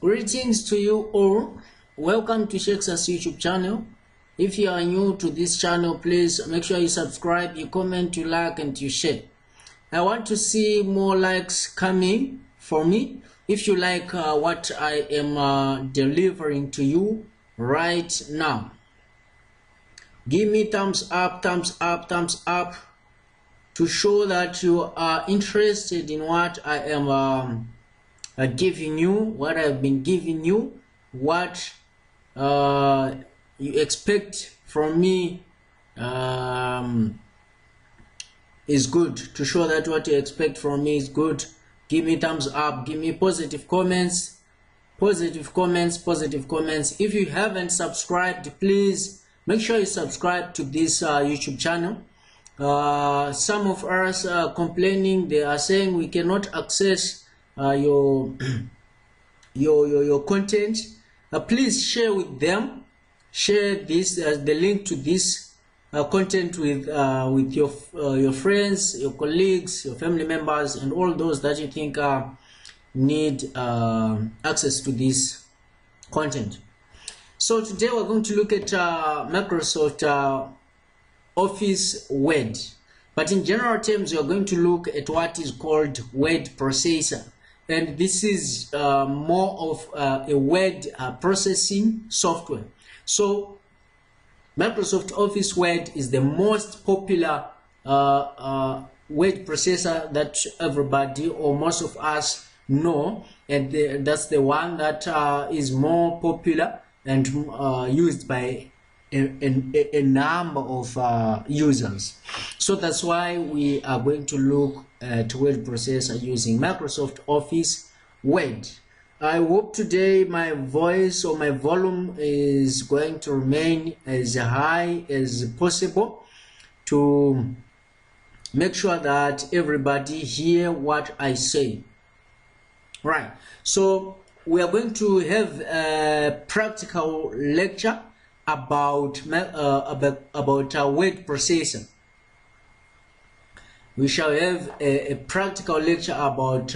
Greetings to you all. Welcome to Shexa's YouTube channel. If you are new to this channel, please make sure you subscribe, you comment, you like, and you share. I want to see more likes coming for me. If you like what I am delivering to you right now, give me thumbs up, thumbs up, thumbs up to show that you are interested in what I am giving you, what I've been giving you, what you expect from me is good. To show that what you expect from me is good, give me thumbs up, give me positive comments, positive comments, positive comments. If you haven't subscribed, please make sure you subscribe to this YouTube channel. Some of us are complaining, they are saying we cannot access your content. Please share with them, share this the link to this content with your friends, your colleagues, your family members, and all those that you think need access to this content. So today we're going to look at Microsoft Office Word, but in general terms we are going to look at what is called word processor. And this is more of a word processing software. So Microsoft Office Word is the most popular word processor that everybody or most of us know, and that's the one that is more popular and used by a number of users. So that's why we are going to look at word processor using Microsoft Office Word. I hope today my voice or my volume is going to remain as high as possible to make sure that everybody hear what I say. Right, so we are going to have a practical lecture about a word processor. We shall have a practical lecture about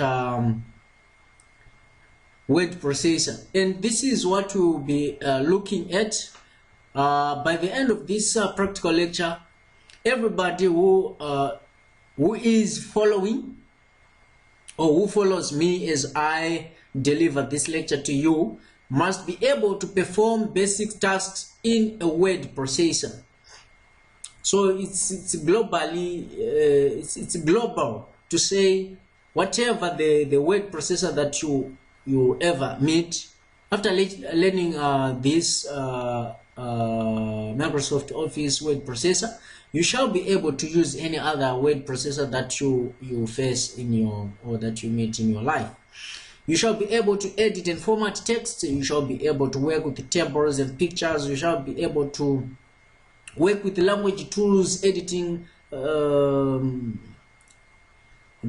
word processor, and this is what we'll be looking at. By the end of this practical lecture, everybody who is following or who follows me as I deliver this lecture to you must be able to perform basic tasks in a word processor. So it's globally it's global to say whatever the word processor that you ever meet. After learning this Microsoft Office word processor, you shall be able to use any other word processor that you face in your or that you meet in your life. You shall be able to edit and format text. You shall be able to work with the tables and pictures. You shall be able to work with the language tools, editing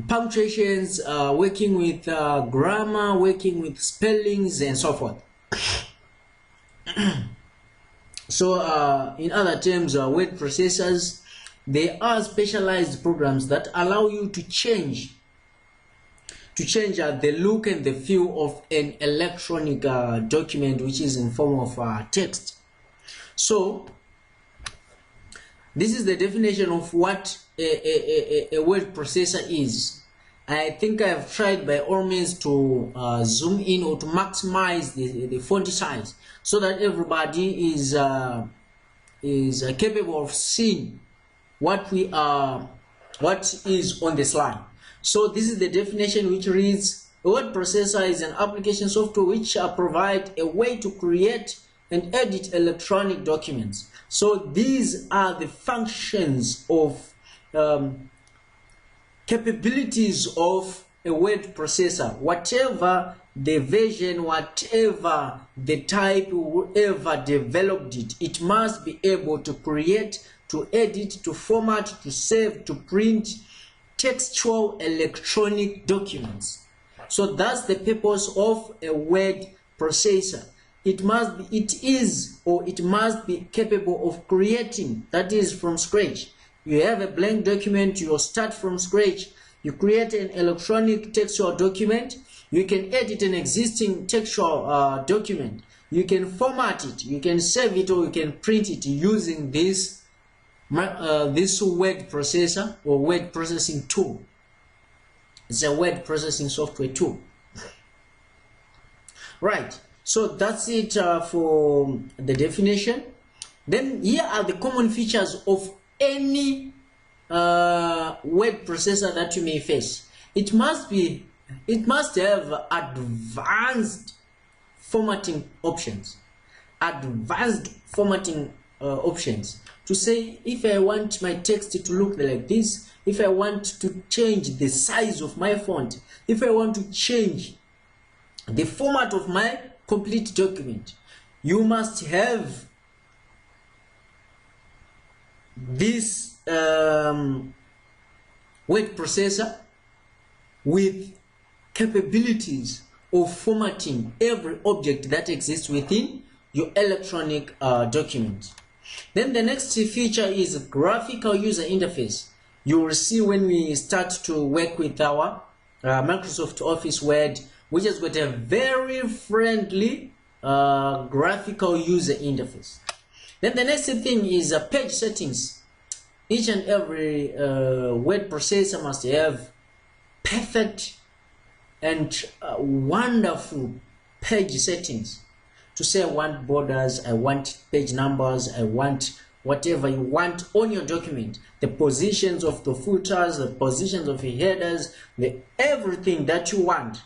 punctuations, working with grammar, working with spellings, and so forth. So in other terms, word processors, they are specialized programs that allow you to change the look and the feel of an electronic document which is in form of text. So this is the definition of what a word processor is. I think I've tried by all means to zoom in or to maximize the font size so that everybody is capable of seeing what is on the slide. So this is the definition, which reads: a word processor is an application software which provide a way to create and edit electronic documents. So these are the functions of capabilities of a word processor. Whatever the version, whatever the type, whoever developed it, it must be able to create, to edit, to format, to save, to print textual electronic documents. So that's the purpose of a word processor. It must be capable of creating, that is from scratch. You have a blank document, you start from scratch, you create an electronic textual document, You can edit an existing textual document. You can format it, you can save it, or you can print it using this word processor or word processing tool. It's a word processing software tool. Right, so that's it for the definition. Then here are the common features of any word processor that you may face. It must have advanced formatting options. Advanced formatting options. To say, if I want my text to look like this, if I want to change the size of my font, if I want to change the format of my complete document, you must have this word processor with capabilities of formatting every object that exists within your electronic document. Then the next feature is graphical user interface. You will see when we start to work with our Microsoft Office Word, which has got a very friendly graphical user interface. Then the next thing is page settings. Each and every word processor must have perfect and wonderful page settings. To say, I want borders, I want page numbers, I want whatever you want on your document, the positions of the footers, the positions of your headers, everything that you want.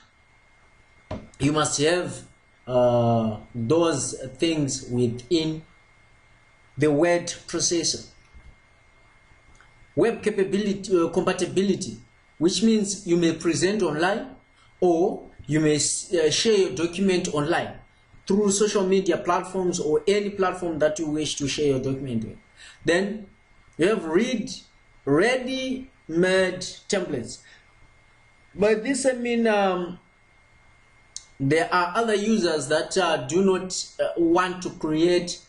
You must have those things within the word processor. Web capability, compatibility, which means you may present online or you may share your document online through social media platforms or any platform that you wish to share your document with. Then you have ready-made templates. But this, I mean, there are other users that do not want to create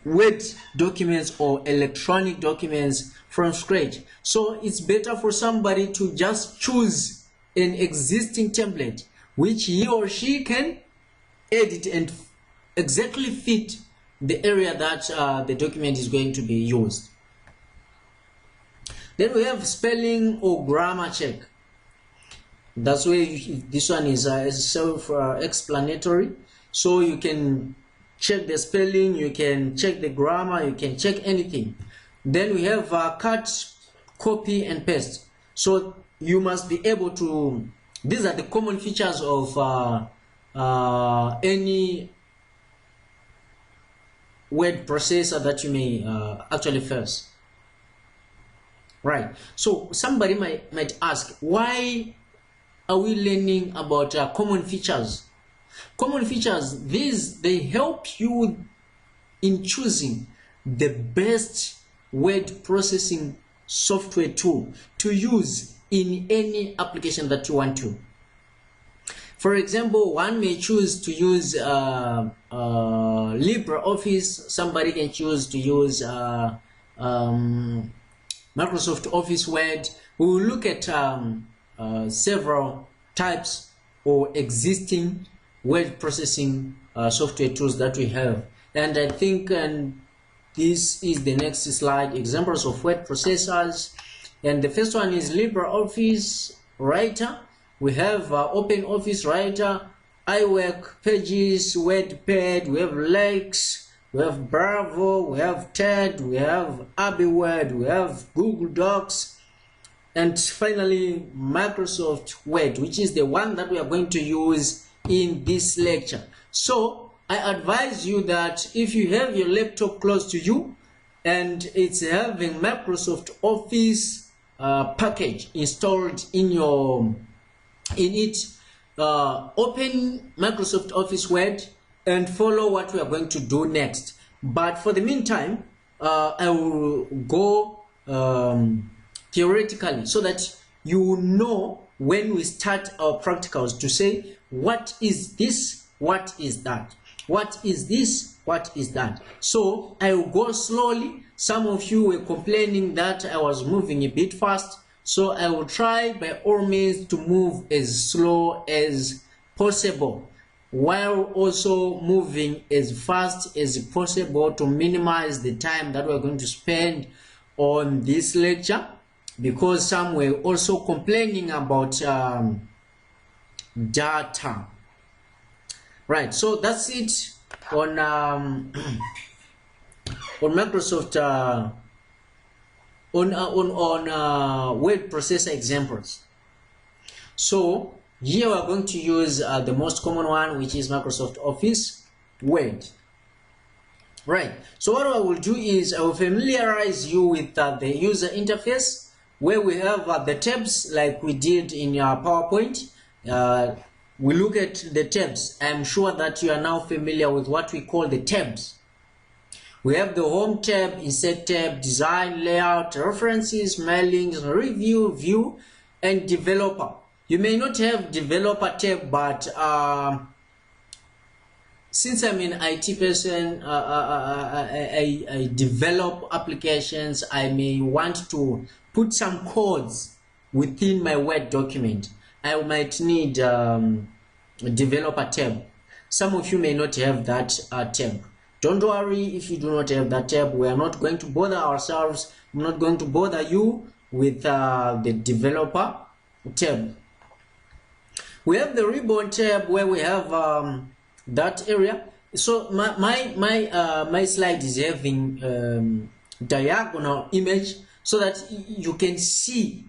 Word documents or electronic documents from scratch. So it's better for somebody to just choose an existing template which he or she can edit and exactly fit the area that the document is going to be used. Then we have spelling or grammar check. That's where this one is self-explanatory. So you can check the spelling, you can check the grammar, you can check anything. Then we have cut, copy, and paste. So you must be able to, these are the common features of any word processor that you may actually face. Right. So somebody might ask, why are we learning about common features? Common features, they help you in choosing the best word processing software tool to use in any application that you want to. For example, one may choose to use LibreOffice. Somebody can choose to use Microsoft Office Word. We will look at several types or existing word processing software tools that we have. And I think this is the next slide, examples of word processors. And the first one is LibreOffice Writer. We have OpenOffice Writer, iWork, Pages, WordPad, we have Lex, we have Bravo, we have TED, we have AbiWord, we have Google Docs, and finally Microsoft Word, which is the one that we are going to use in this lecture. So I advise you that if you have your laptop close to you and it's having Microsoft Office package installed in it, open Microsoft Office Word and follow what we are going to do next. But for the meantime, I will go theoretically so that you know when we start our practicals to say, what is this, what is that, what is this, what is that. So I will go slowly. Some of you were complaining that I was moving a bit fast. So I will try by all means to move as slow as possible, while also moving as fast as possible to minimize the time that we're going to spend on this lecture, because some were also complaining about data. Right, so that's it on on Microsoft on word processor examples. So here we are going to use the most common one, which is Microsoft Office Word. Right, so what I will do is I will familiarize you with the user interface, where we have the tabs like we did in your PowerPoint. We look at the tabs. I'm sure that you are now familiar with what we call the tabs. We have the Home tab, Insert tab, Design, Layout, References, Mailings, Review, View, and Developer. You may not have Developer tab, but since I'm an IT person, I develop applications. I may want to put some codes within my Word document. I might need a Developer tab. Some of you may not have that tab. Don't worry if you do not have that tab. We are not going to bother ourselves. I'm not going to bother you with the Developer tab. We have the Ribbon tab, where we have that area. So my slide is having diagonal image, so that you can see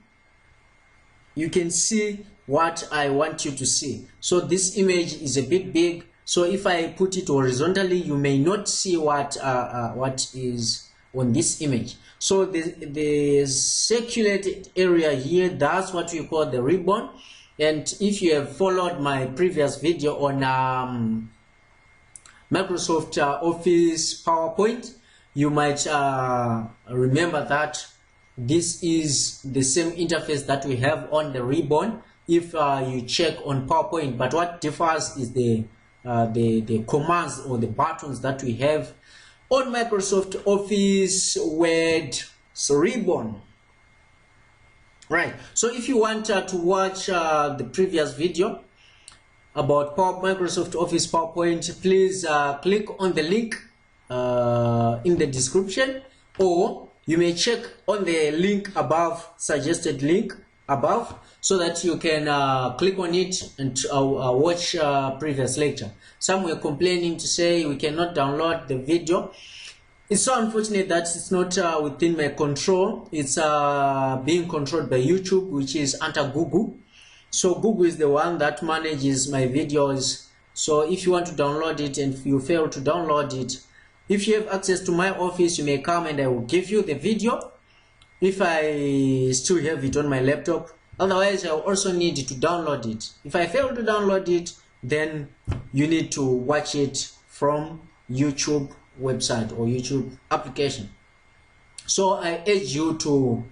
what I want you to see. So this image is a bit big, so if I put it horizontally, you may not see what is on this image. So the circulated area here, that's what we call the ribbon. And if you have followed my previous video on Microsoft Office PowerPoint, you might remember that this is the same interface that we have on the ribbon if you check on PowerPoint. But what differs is the commands or the buttons that we have on Microsoft Office Word ribbon. Right, so if you want to watch the previous video about Microsoft Office PowerPoint, please click on the link in the description, or you may check on the link above, suggested link above, so that you can click on it and watch previous lecture. Some were complaining to say we cannot download the video. It's so unfortunate that it's not within my control. It's being controlled by YouTube, which is under Google. So Google is the one that manages my videos. So if you want to download it and if you fail to download it, if you have access to my office, you may come and I will give you the video if I still have it on my laptop. Otherwise, I will also need to download it. If I fail to download it, then you need to watch it from YouTube website or YouTube application. So I urge you to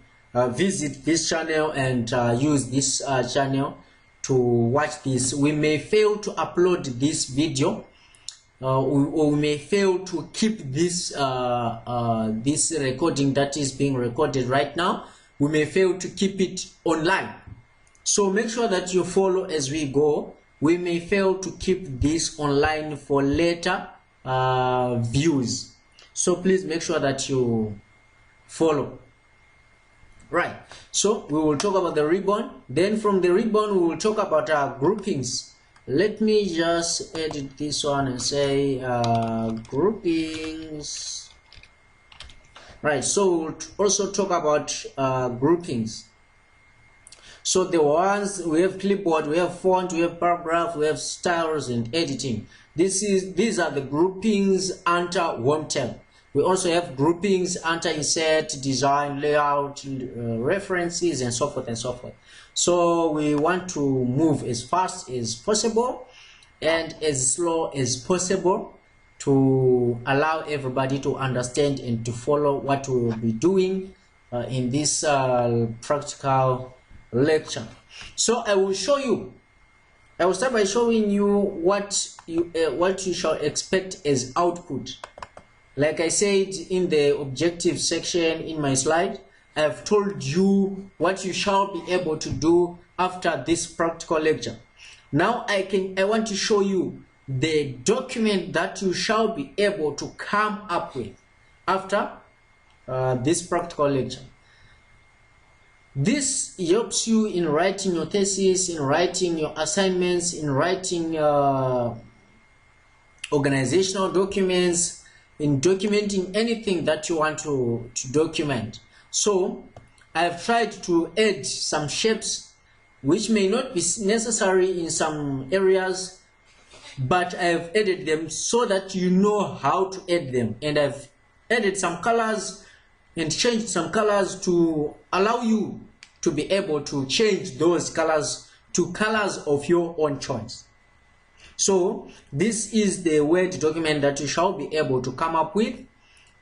visit this channel and use this channel to watch this. We may fail to upload this video, or we may fail to keep this this recording that is being recorded right now. We may fail to keep it online. So make sure that you follow as we go. We may fail to keep this online for later views. So please make sure that you follow. Right, so we will talk about the ribbon. Then from the ribbon we will talk about our groupings. Let me just edit this one and say groupings. Right, so we'll also talk about groupings. So the ones we have clipboard, we have font, we have paragraph, we have styles and editing. These are the groupings under Home tab. We also have groupings under Insert, Design, Layout, References, and so forth and so forth. So we want to move as fast as possible and as slow as possible to allow everybody to understand and to follow what we will be doing in this practical lecture. So I will show you. I will start by showing you what you shall expect as output. Like I said in the objective section in my slide, I have told you what you shall be able to do after this practical lecture. Now I want to show you the document that you shall be able to come up with after this practical lecture. This helps you in writing your thesis, in writing your assignments, in writing organizational documents, in documenting anything that you want to document. So I've tried to add some shapes which may not be necessary in some areas, but I've added them so that you know how to add them. And I've added some colors and changed some colors to allow you to be able to change those colors to colors of your own choice. So this is the Word document that you shall be able to come up with.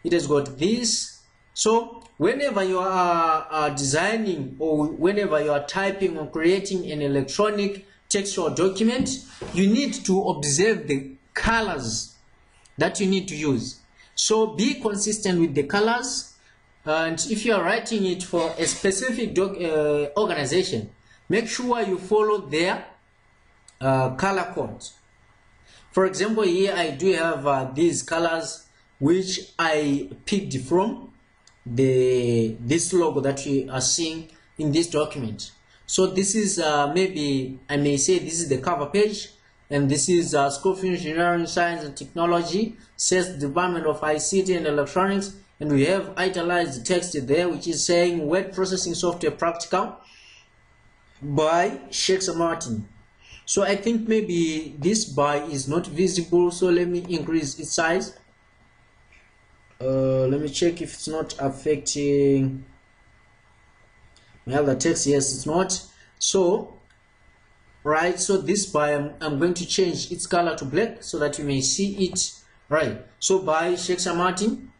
It has got this. So whenever you are designing, or whenever you are typing or creating an electronic textual document, you need to observe the colors that you need to use. So be consistent with the colors, and if you are writing it for a specific organization, make sure you follow their color codes. For example, here I do have these colors which I picked from this logo that we are seeing in this document. So this is maybe I may say this is the cover page, and this is School of Engineering, Science and Technology, says Department of ICT and Electronics, and we have italicized text there which is saying Word Processing Software Practical by Shexa Martin. So I think maybe this by is not visible, so let me increase its size. Let me check if it's not affecting my other text. Yes, it's not. So right, so this by I'm going to change its color to black so that you may see it. Right, so by Shexa Martin.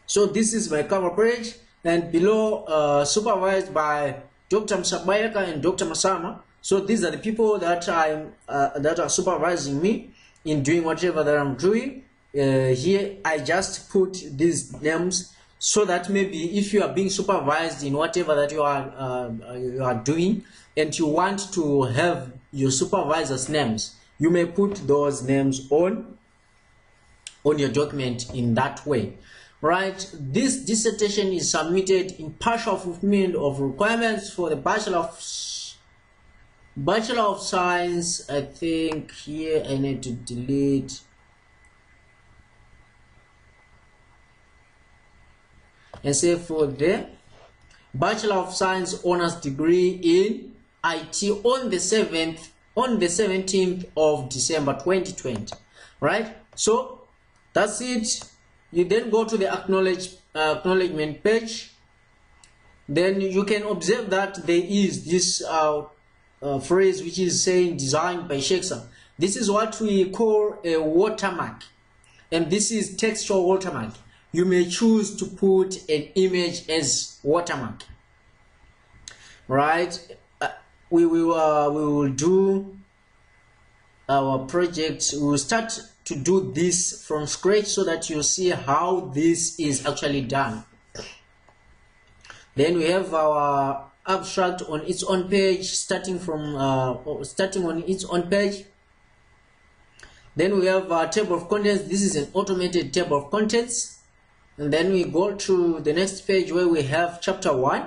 So this is my cover page, and below supervised by Dr. Msabayaka and Dr. Masama. So these are the people that that are supervising me in doing whatever that I'm doing. Here I just put these names so that maybe if you are being supervised in whatever that you are doing, and you want to have your supervisor's names, you may put those names on your document in that way. Right, this dissertation is submitted in partial fulfillment of requirements for the Bachelor of Science. I think here I need to delete and say for the Bachelor of Science honors degree in IT on the 17th of December 2020. Right, so that's it. You then go to the acknowledgement page. Then you can observe that there is this phrase which is saying designed by Shexa. This is what we call a watermark, and this is textual watermark. You may choose to put an image as watermark. Right, we will do our project. We will start to do this from scratch so that you see how this is actually done. Then we have our abstract on its own page, starting on its own page. Then we have a table of contents. This is an automated table of contents. And then we go to the next page where we have chapter 1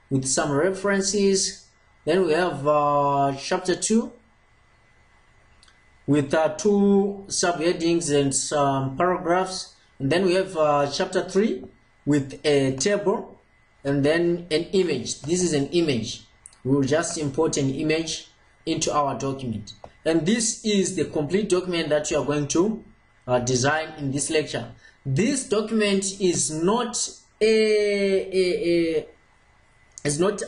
with some references. Then we have chapter 2 with 2 subheadings and some paragraphs. And then we have chapter 3 with a table and then an image. This is an image. We will just import an image into our document. And this is the complete document that you are going to design in this lecture. This document is not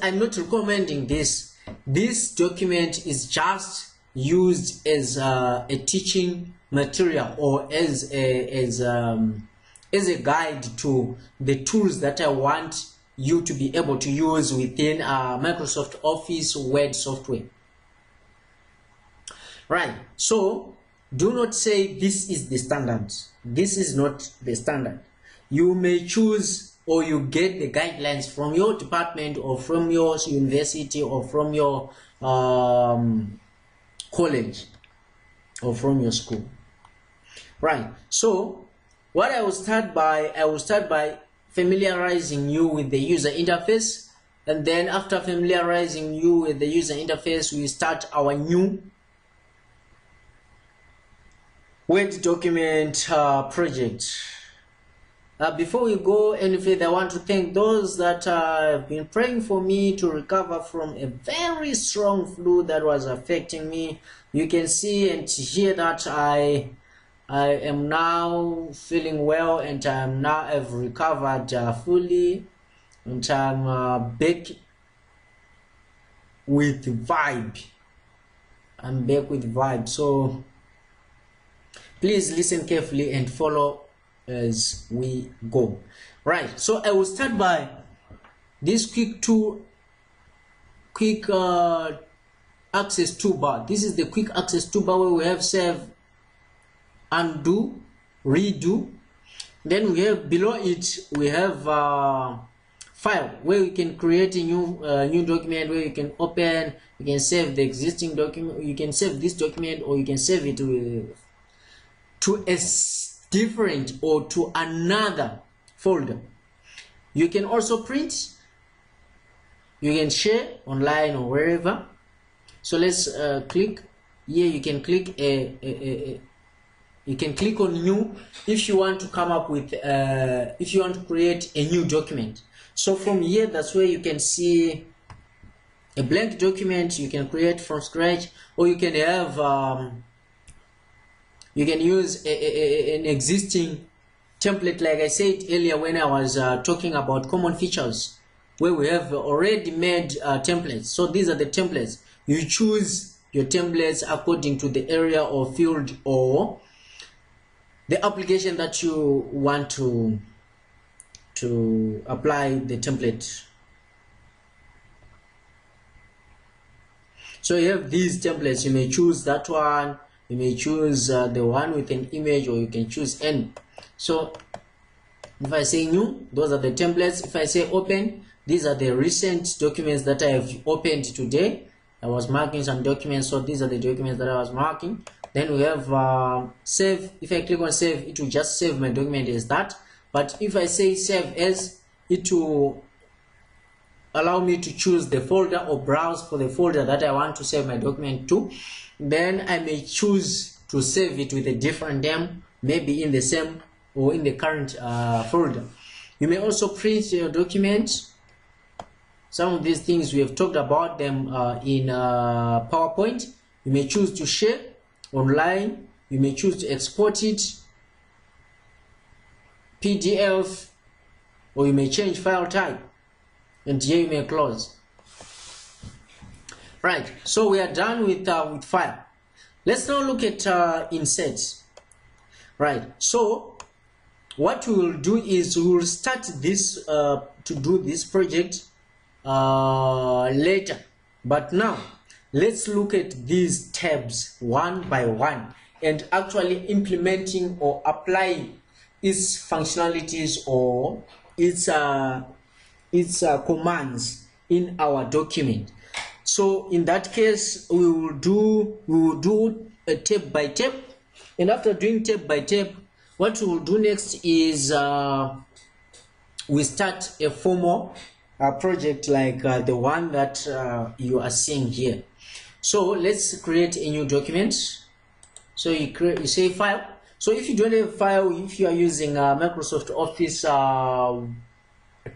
I'm not recommending this. This document is just used as a teaching material, or as a guide to the tools that I want you to be able to use within Microsoft Office Word software. Right, so do not say this is the standard. This is not the standard. You may choose or you get the guidelines from your department or from your university or from your college or from your school. Right, so what I will start by familiarizing you with the user interface, and then after familiarizing you with the user interface, we start our new Word document project. Before we go any further, I want to thank those that have been praying for me to recover from a very strong flu that was affecting me. You can see and hear that I am now feeling well, and I've recovered fully, and I'm back with vibe. I'm back with vibe. So please listen carefully and follow as we go. Right, so I will start by this quick access toolbar. This is the quick access toolbar where we have save, undo, redo. Then we have below it we have file, where we can create a new document, where you can open, you can save the existing document, you can save this document, or you can save it to a different or to another folder. You can also print, you can share online or wherever. So let's click here. You can click you can click on new if you want to come up with if you want to create a new document. So from here, that's where you can see a blank document you can create from scratch, or you can have you can use an existing template, like I said earlier when I was talking about common features, where we have already made templates. So these are the templates. You choose your templates according to the area or field or the application that you want to apply the template. So you have these templates. You may choose that one, you may choose the one with an image, or you can choose any. So if I say new, those are the templates. If I say open, these are the recent documents that I have opened today. I was marking some documents, so these are the documents that I was marking. Then we have save. If I click on save, it will just save my document as that. But if I say save as, it will allow me to choose the folder or browse for the folder that I want to save my document to. Then I may choose to save it with a different name, maybe in the same or in the current folder. You may also print your document. Some of these things we have talked about them in PowerPoint. You may choose to share online. You may choose to export it PDF, or you may change file type, and here you may close. Right, so we are done with file. Let's now look at insert. Right, so what we will do is we will start this to do this project later, but now let's look at these tabs one by one and actually implementing or applying its functionalities or its commands in our document. So in that case, we will do a tab by tab, and after doing tab by tab, what we will do next is we start a formal project like the one that you are seeing here. So let's create a new document. So you say file. So if you don't have file, if you are using Microsoft Office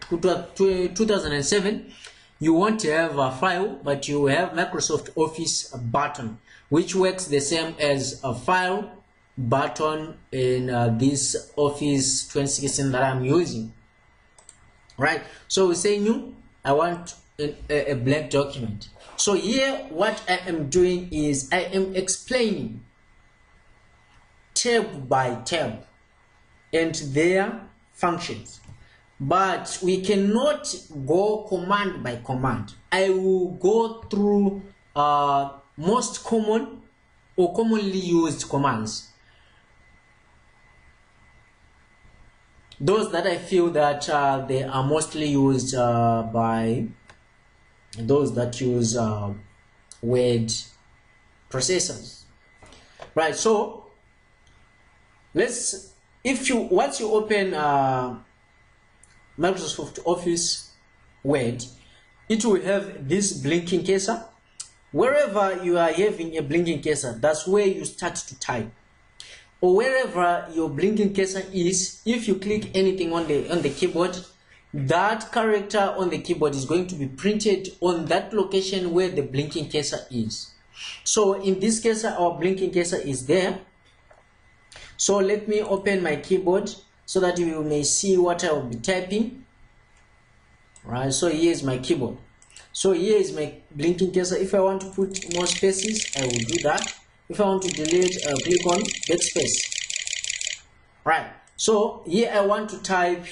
2007, you won't have a file, but you have Microsoft Office button, which works the same as a file button in this Office 2016 that I'm using. Right, so we say new. I want a blank document. So here what I am doing is I am explaining tab by tab and their functions, but we cannot go command by command. I will go through most common or commonly used commands. those that I feel that they are mostly used by those that use word processors, right? So once you open Microsoft Office Word, it will have this blinking cursor. Wherever you are having a blinking cursor, that's where you start to type. Or wherever your blinking cursor is, if you click anything on the keyboard, that character on the keyboard is going to be printed on that location where the blinking cursor is. So in this case, our blinking cursor is there. So let me open my keyboard so that you may see what I will be typing. Right, so here is my keyboard. So here is my blinking cursor. If I want to put more spaces, I will do that. If I want to delete, click on backspace. Right, so here I want to type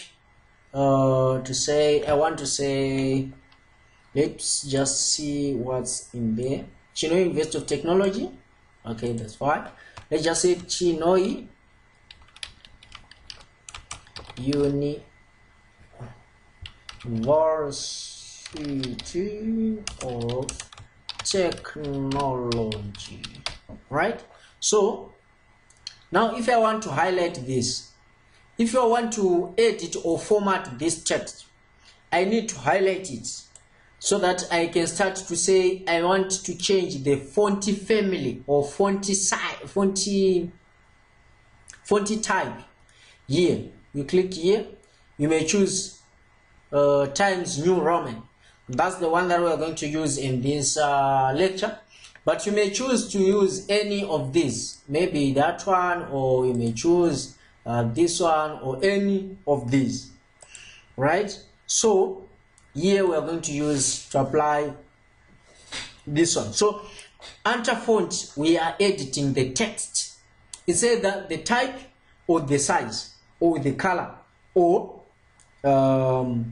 let's just see what's in there. Chinoi University of Technology. Okay, that's fine. Let's just say Chinoi University of Technology. Right, so now if I want to highlight this, if I want to edit or format this text, I need to highlight it so that I can start to say I want to change the font family or font size, font type. Here you click here, you may choose Times New Roman. That's the one that we are going to use in this lecture, but you may choose to use any of these, maybe that one, or you may choose this one or any of these. Right, so here we are going to use to apply this one. So under font, we are editing the text. It says that the type or the size or the color or the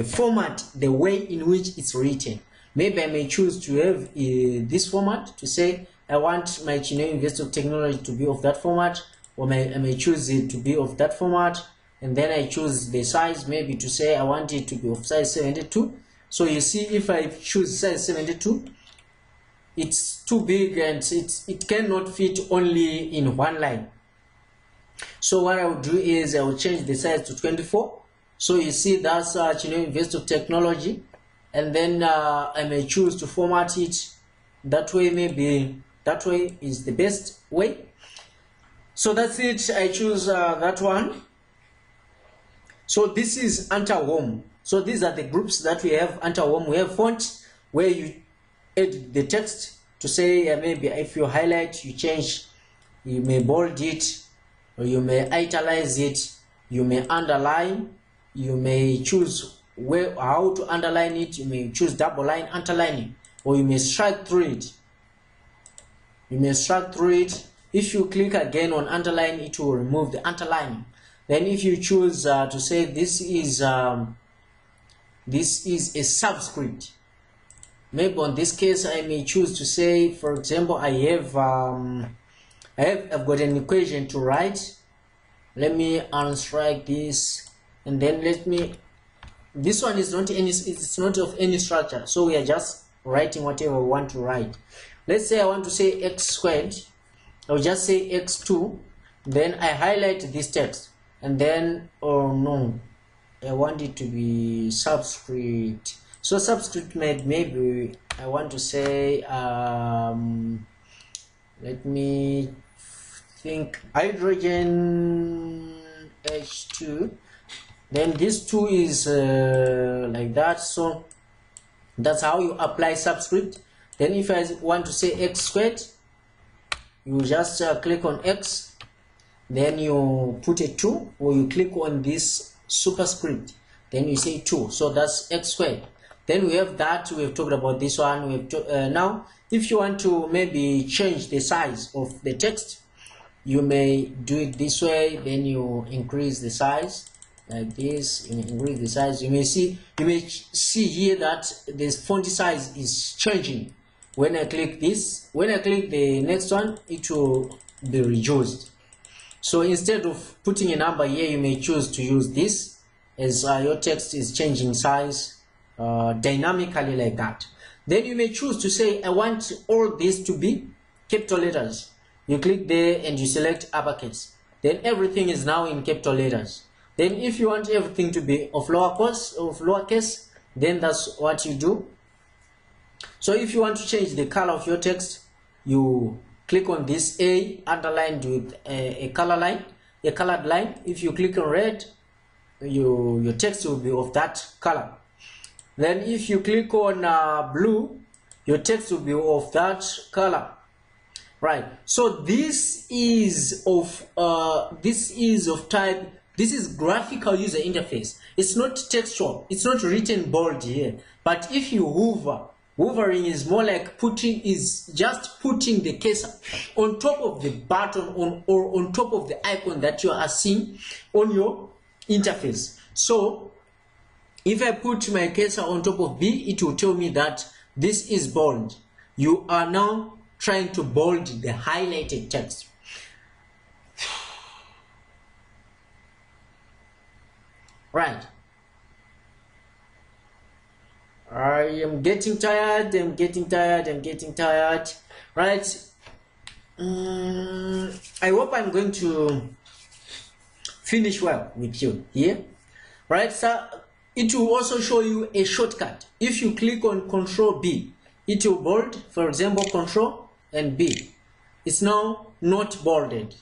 format, the way in which it's written. Maybe I may choose to have this format to say I want my Chinoi University of Technology to be of that format, or I may choose it to be of that format, and then I choose the size, maybe to say I want it to be of size 72. So you see, if I choose size 72, it's too big and it cannot fit only in one line. So what I will do is I will change the size to 24. So you see, that's Chinoi University of Technology, and then I may choose to format it that way. Maybe that way is the best way. So that's it. I choose that one. So this is under home. So these are the groups that we have under home. We have font, where you edit the text to say maybe if you highlight, you change, you may bold it, or you may italize it, you may underline, you may choose how to underline it, you may choose double line underlining, or you may strike through it. You may strike through it. If you click again on underline, it will remove the underlining. Then if you choose to say this is a subscript, maybe on this case I may choose to say, for example, I've got an equation to write. Let me unstrike this, and then this one is not it's not of any structure, so we are just writing whatever we want to write. Let's say I want to say x squared. I'll just say x2, then I highlight this text, and then, oh no, I want it to be subscript. So subscript maybe I want to say let me think, hydrogen H2. Then this 2 is like that. So that's how you apply subscript. Then if I want to say x squared, you just click on x, then you put a 2, or you click on this superscript, then you say 2. So that's x squared. Then we have that, we have talked about this one. We have now if you want to maybe change the size of the text, you may do it this way. Then you increase the size like this. You may increase the size. You may see here that this font size is changing. When I click this, when I click the next one, it will be reduced. So instead of putting a number here, you may choose to use this as your text is changing size dynamically like that. Then you may choose to say, I want all this to be capital letters. You click there and you select uppercase. Then everything is now in capital letters. Then if you want everything to be of lowercase, then that's what you do. So if you want to change the color of your text, you click on this A underlined with a color line, a colored line. If you click on red, your text will be of that color. Then if you click on blue, your text will be of that color. Right. So this is of type. This is graphical user interface. It's not textual. It's not written bold here. But if you hover, hovering is more like just putting the cursor on top of the button or on top of the icon that you are seeing on your interface. So if I put my cursor on top of B, it will tell me that this is bold. You are now trying to bold the highlighted text. Right. I am getting tired. I'm getting tired. Right. I hope I'm going to finish well with you here. Right. So it will also show you a shortcut. If you click on Control B, it will bold. For example, Control and B. It's now not bolded.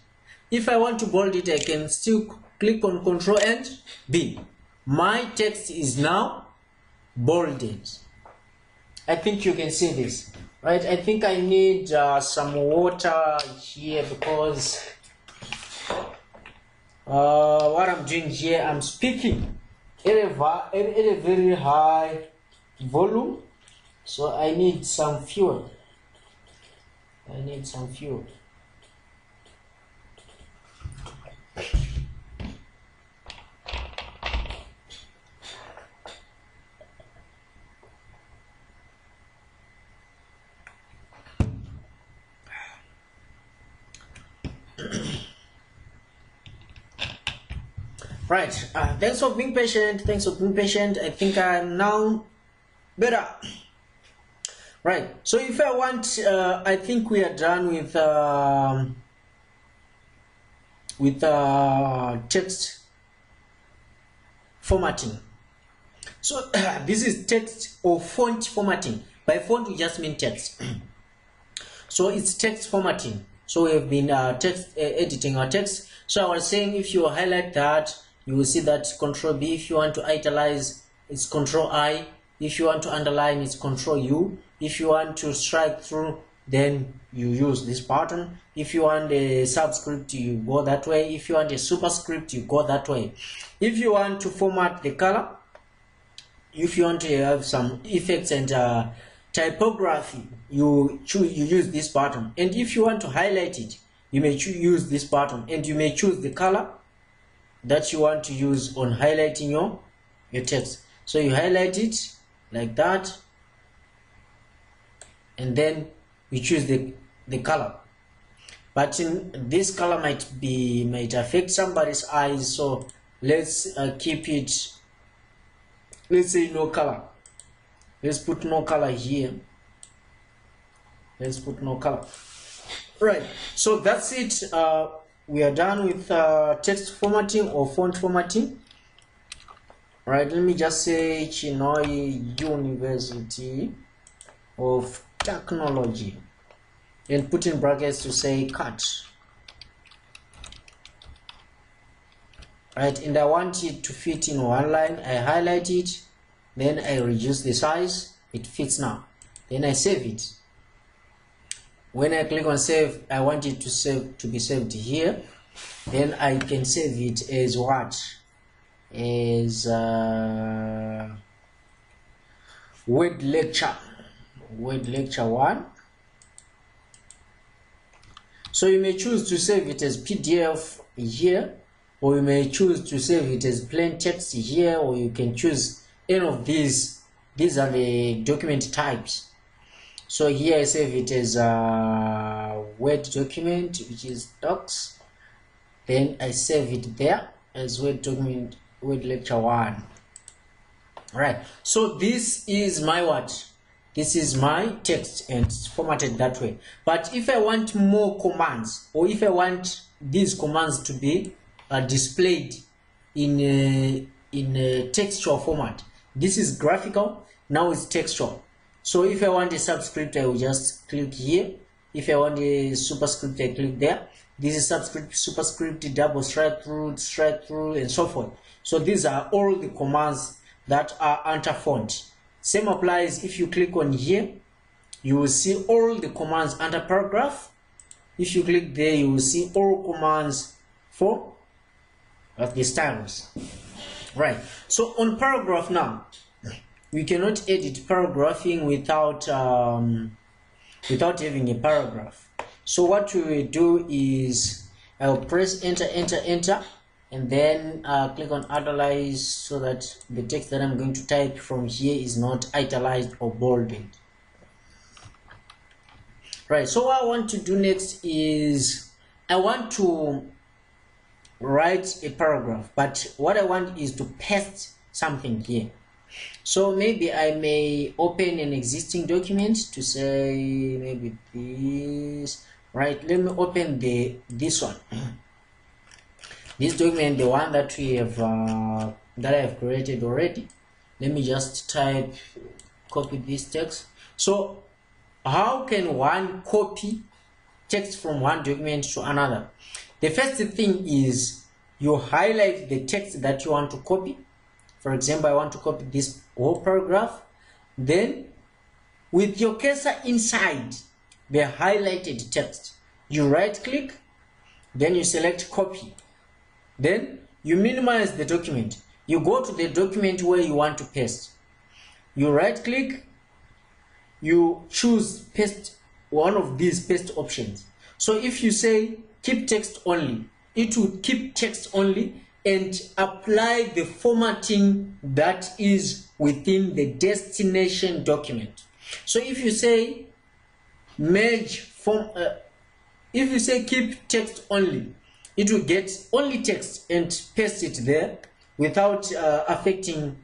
If I want to bold it, I can still click on Control and B. My text is now bolded. I think you can see this, right? I think I need some water here because what I'm doing here, I'm speaking at a very high volume, so I need some fuel. Right, thanks for being patient. I think I'm now better. Right, so if I want, I think we are done with text formatting. So this is text or font formatting. By font we just mean text. So it's text formatting. So we have been editing our text. So I was saying, if you highlight that, you will see that Control B. If you want to italize, it's Control I. If you want to underline, it's Control U. If you want to strike through, then you use this button. If you want a subscript, you go that way. If you want a superscript, you go that way. If you want to format the color, if you want to have some effects and typography, you use this button. And if you want to highlight it, you may use this button, and you may choose the color that you want to use on highlighting your text. So you highlight it like that, and then you choose the color. But this color might affect somebody's eyes, so let's keep it. Let's say no color. Let's put no color here. Let's put no color. Right, so that's it. We are done with text formatting or font formatting. Right, let me just say Chinoi University of Technology and put in brackets to say cut. Right, and I want it to fit in one line. I highlight it, then I reduce the size. It fits now. Then I save it. When I click on save, I want it to be saved here. Then I can save it as what? As word lecture 1. So you may choose to save it as PDF here, or you may choose to save it as plain text here, or you can choose any of these. These are the document types. So here I save it as a Word document, which is docs. then I save it there as Word document, Word lecture 1. Right, so this is my what? This is my text and it's formatted that way. But if I want more commands, or if I want these commands to be displayed in a textual format, this is graphical, now it's textual. So if I want a subscript, I will just click here. If I want a superscript, I click there. This is subscript, superscript, double strike through, and so forth. So these are all the commands that are under font. Same applies if you click on here, you will see all the commands under paragraph. If you click there, you will see all commands for the styles. Right, so on paragraph now, we cannot edit paragraphing without having a paragraph. So what we will do is I'll press enter, and then click on italize so that the text that I'm going to type from here is not italiced or bolded. Right, so what I want to do next is I want to write a paragraph, but what I want is to paste something here. So maybe I may open an existing document to say maybe this. Right, let me open this one. This document, the one that we have that I have created already. Let me just type, copy this text. So how can one copy text from one document to another? The first thing is you highlight the text that you want to copy. For example, I want to copy this whole paragraph. Then with your cursor inside the highlighted text, you right click, then you select copy. Then you minimize the document. You go to the document where you want to paste. You right click, you choose paste, one of these paste options. So if you say keep text only, it will keep text only and apply the formatting that is within the destination document. So if you say merge form, if you say keep text only, it will get only text and paste it there without affecting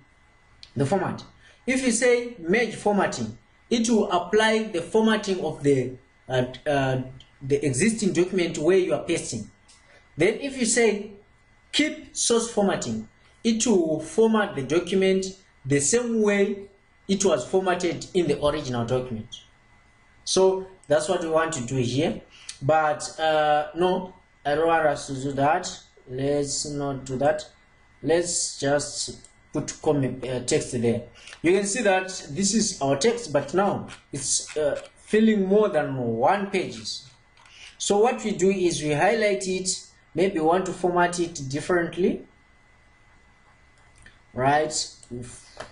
the format. If you say merge formatting, it will apply the formatting of the existing document where you are pasting. Then if you say keep source formatting, it will format the document the same way it was formatted in the original document. So that's what we want to do here. But no, I don't want us to do that. Let's not do that. Let's just put comment text there. You can see that this is our text, but now it's filling more than 1 pages. So what we do is we highlight it. Maybe we want to format it differently. Right, we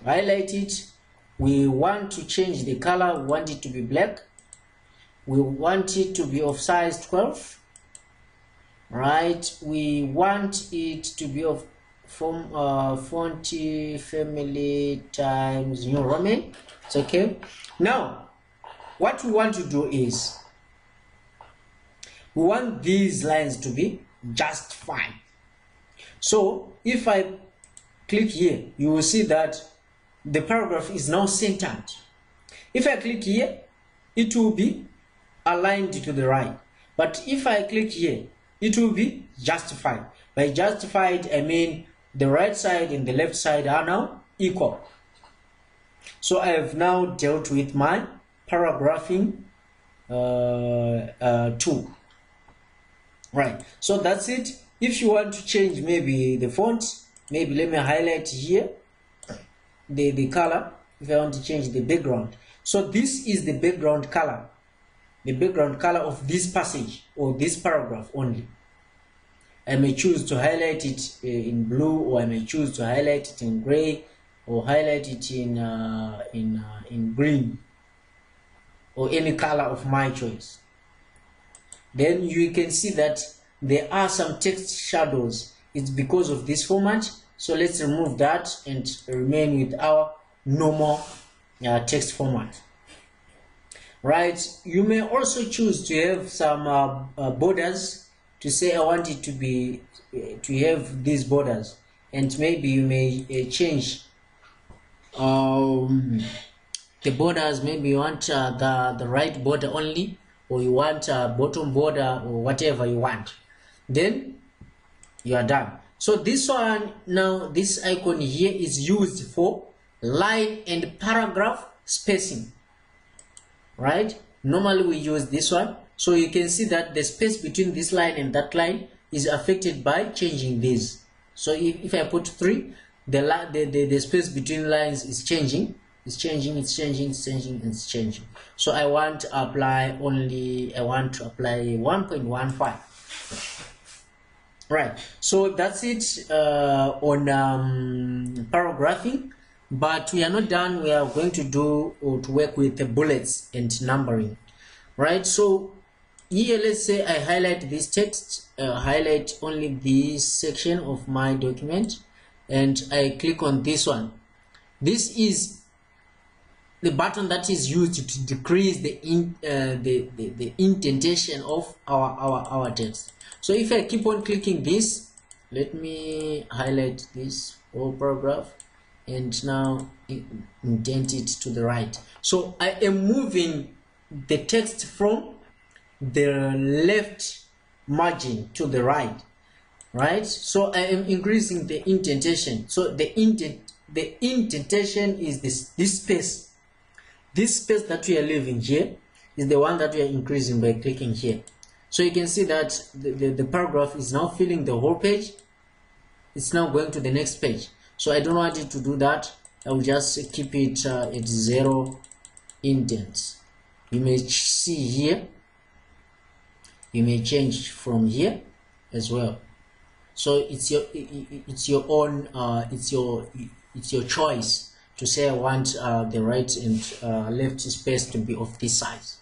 highlight it. We want to change the color. We want it to be black. We want it to be of size 12. Right, we want it to be of font family times New Roman. It's okay. Now what we want to do is we want these lines to be just fine. So if I click here, you will see that the paragraph is now centered. If I click here, it will be aligned to the right. But if I click here, it will be justified. By justified, I mean the right side and the left side are now equal. So I have now dealt with my paragraphing tool. Right, so that's it. If you want to change maybe the font, maybe let me highlight here the color. If I want to change the background, so this is the background color, of this passage or this paragraph only. I may choose to highlight it in blue, or I may choose to highlight it in gray, or highlight it in green, or any color of my choice. Then you can see that there are some text shadows. It's because of this format. So let's remove that and remain with our normal text format. Right, you may also choose to have some borders to say I want it to be to have these borders, and maybe you may change the borders. Maybe you want the right border only, or you want bottom border, or whatever you want. Then you are done. So this one now, this icon here is used for line and paragraph spacing, right? Normally we use this one. So you can see that the space between this line and that line is affected by changing this. So if I put 3, the space between lines is changing. It's changing, it's changing, it's changing, it's changing. So I want to apply 1.15. Right, so that's it on paragraphing, but we are not done. We are going to work with the bullets and numbering. Right, so here let's say I highlight this text, highlight only this section of my document, and I click on this one. This is the button that is used to decrease the indentation of our text. So if I keep on clicking this, let me highlight this whole paragraph and now indent it to the right. So I am moving the text from the left margin to the right, right? So I am increasing the indentation. So the indentation is this space. This space that we are leaving here is the one that we are increasing by clicking here. So you can see that the paragraph is now filling the whole page. It's now going to the next page. So I don't want it to do that. I will just keep it at 0 indents. You may see here. You may change from here as well. So it's your own it's your choice to say I want the right and left space to be of this size.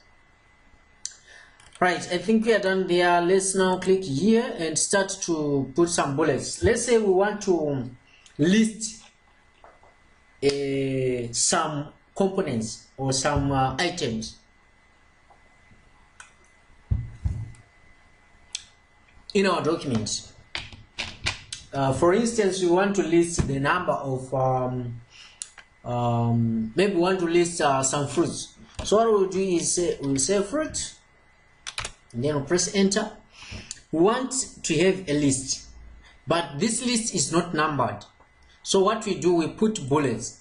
Right, I think we are done there. Let's now click here and start to put some bullets. Let's say we want to list some components or some items. In our documents. For instance, we want to list the number of maybe we want to list some fruits. So what we'll do is we'll say fruit, and then we'll press enter. We want to have a list, but this list is not numbered. So what we do, we put bullets.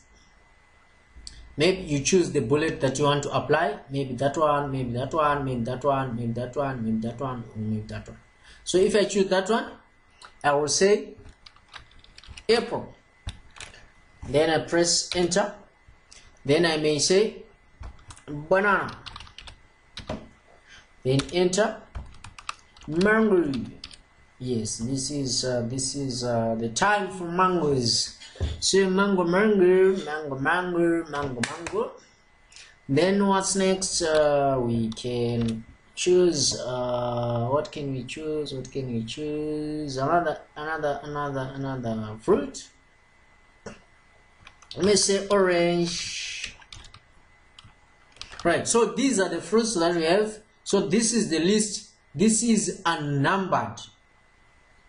Maybe you choose the bullet that you want to apply, maybe that one, maybe that one, maybe that one, maybe that one, maybe that one, or maybe that one. So if I choose that one, I will say April. Then I press enter. Then I may say banana. Then enter. Mango. Yes, this is the time for mangoes. So mango. Then what's next? We can choose. What can we choose? Another fruit. Let me say orange. Right, so these are the fruits that we have. So this is the list. This is a numbered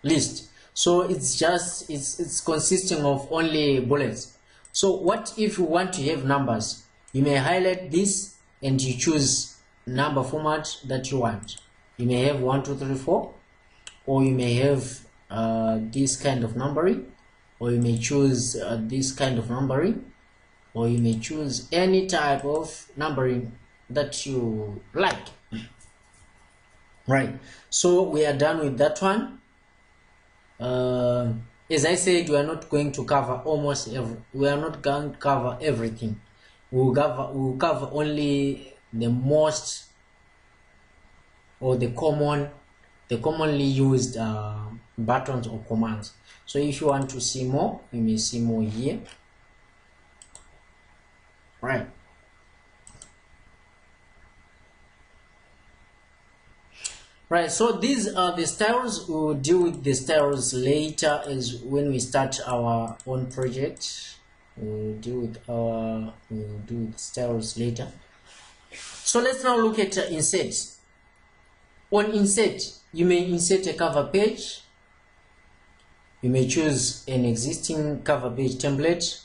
list. So it's consisting of only bullets. So what if you want to have numbers? You may highlight this and you choose number format that you want. You may have 1, 2, 3, 4, or you may have this kind of numbering, or you may choose this kind of numbering, or you may choose any type of numbering that you like. Right, so we are done with that one. As I said, we are not going to cover we are not going to cover everything. We'll cover only the most, or the commonly used buttons or commands. So if you want to see more, you may see more here. Right. Right, so these are the styles. We will deal with the styles later, as when we start our own project. We'll do the styles later. So let's now look at insert. On insert, you may insert a cover page. You may choose an existing cover page template,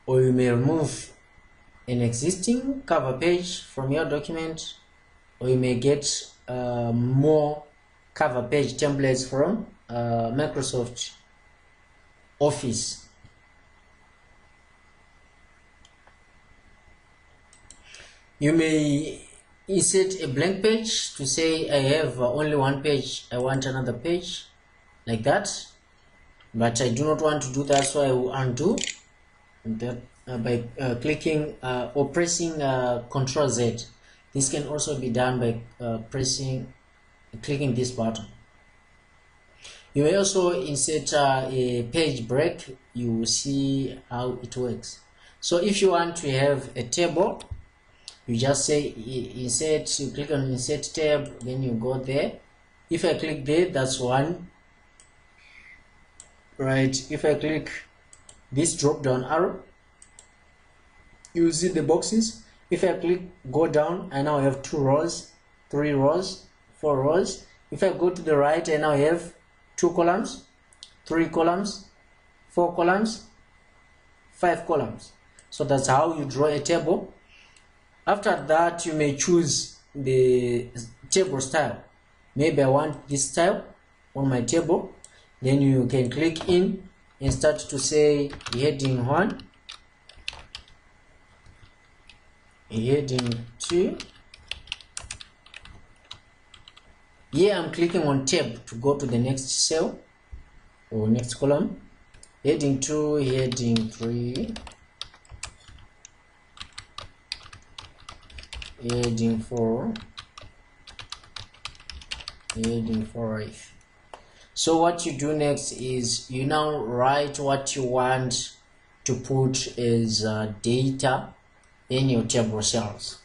or you may remove an existing cover page from your document, or you may get more cover page templates from Microsoft Office. You may insert a blank page to say I have only one page, I want another page, like that. But I do not want to do that, so I will undo that by clicking or pressing Ctrl Z. This can also be done by clicking this button. You may also insert a page break. You will see how it works. So if you want to have a table, you just say insert, you click on insert tab, then you go there. If I click there, that's one. Right, if I click this drop down arrow, you see the boxes. If I click go down, I now have 2 rows, 3 rows, 4 rows. If I go to the right, I now have 2 columns, 3 columns, 4 columns, 5 columns. So that's how you draw a table. After that, you may choose the table style. Maybe I want this style on my table. Then you can click in and start to say heading 1, heading 2. Here I'm clicking on tab to go to the next cell or next column. Heading 2, heading 3, heading 4, heading 5. So what you do next is you now write what you want to put as data in your table cells.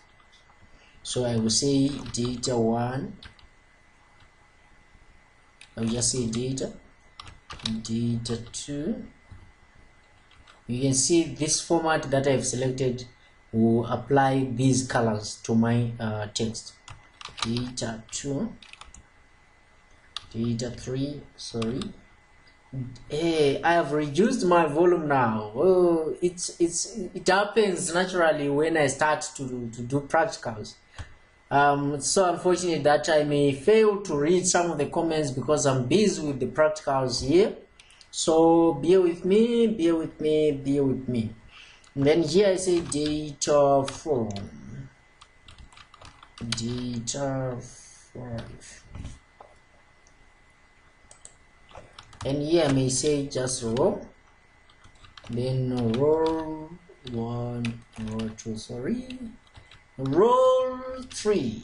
So I will say data 1. I will just say data 2. You can see this format that I've selected will apply these colors to my text. Data 2. Data 3, sorry. Hey, I have reduced my volume now. Oh, it happens naturally when I start to do practicals. It's so unfortunate that I may fail to read some of the comments because I'm busy with the practicals here. So bear with me, bear with me, bear with me. And then here I say data from data 5. And here I may say just row, then row 1, row 2, sorry, row 3,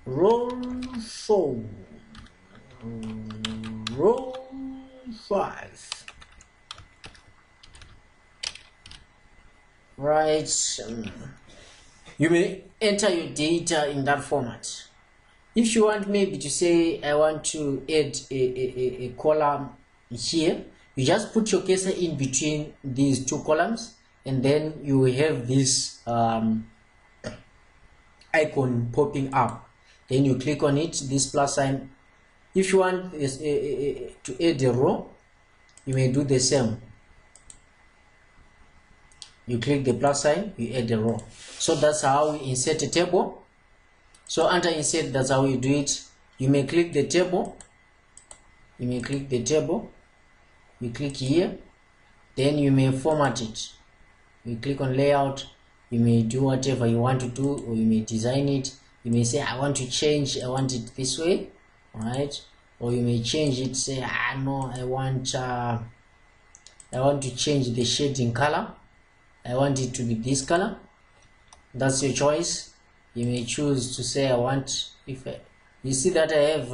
row 4, row 5. Right, you may enter your data in that format. If you want maybe to say I want to add a column here, you just put your cursor in between these 2 columns, and then you will have this icon popping up. Then you click on it, this plus sign. If you want to add a row, you may do the same. You click the plus sign, you add a row. So that's how we insert a table. So under insert, that's how you do it. You may click the table. You may click the table. You click here. Then you may format it. You click on layout. You may do whatever you want to do, or you may design it. You may say I want to change, I want it this way, right? Or you may change it, say no, I want to change the shading color. I want it to be this color. That's your choice. You may choose to say I want, if you see that I have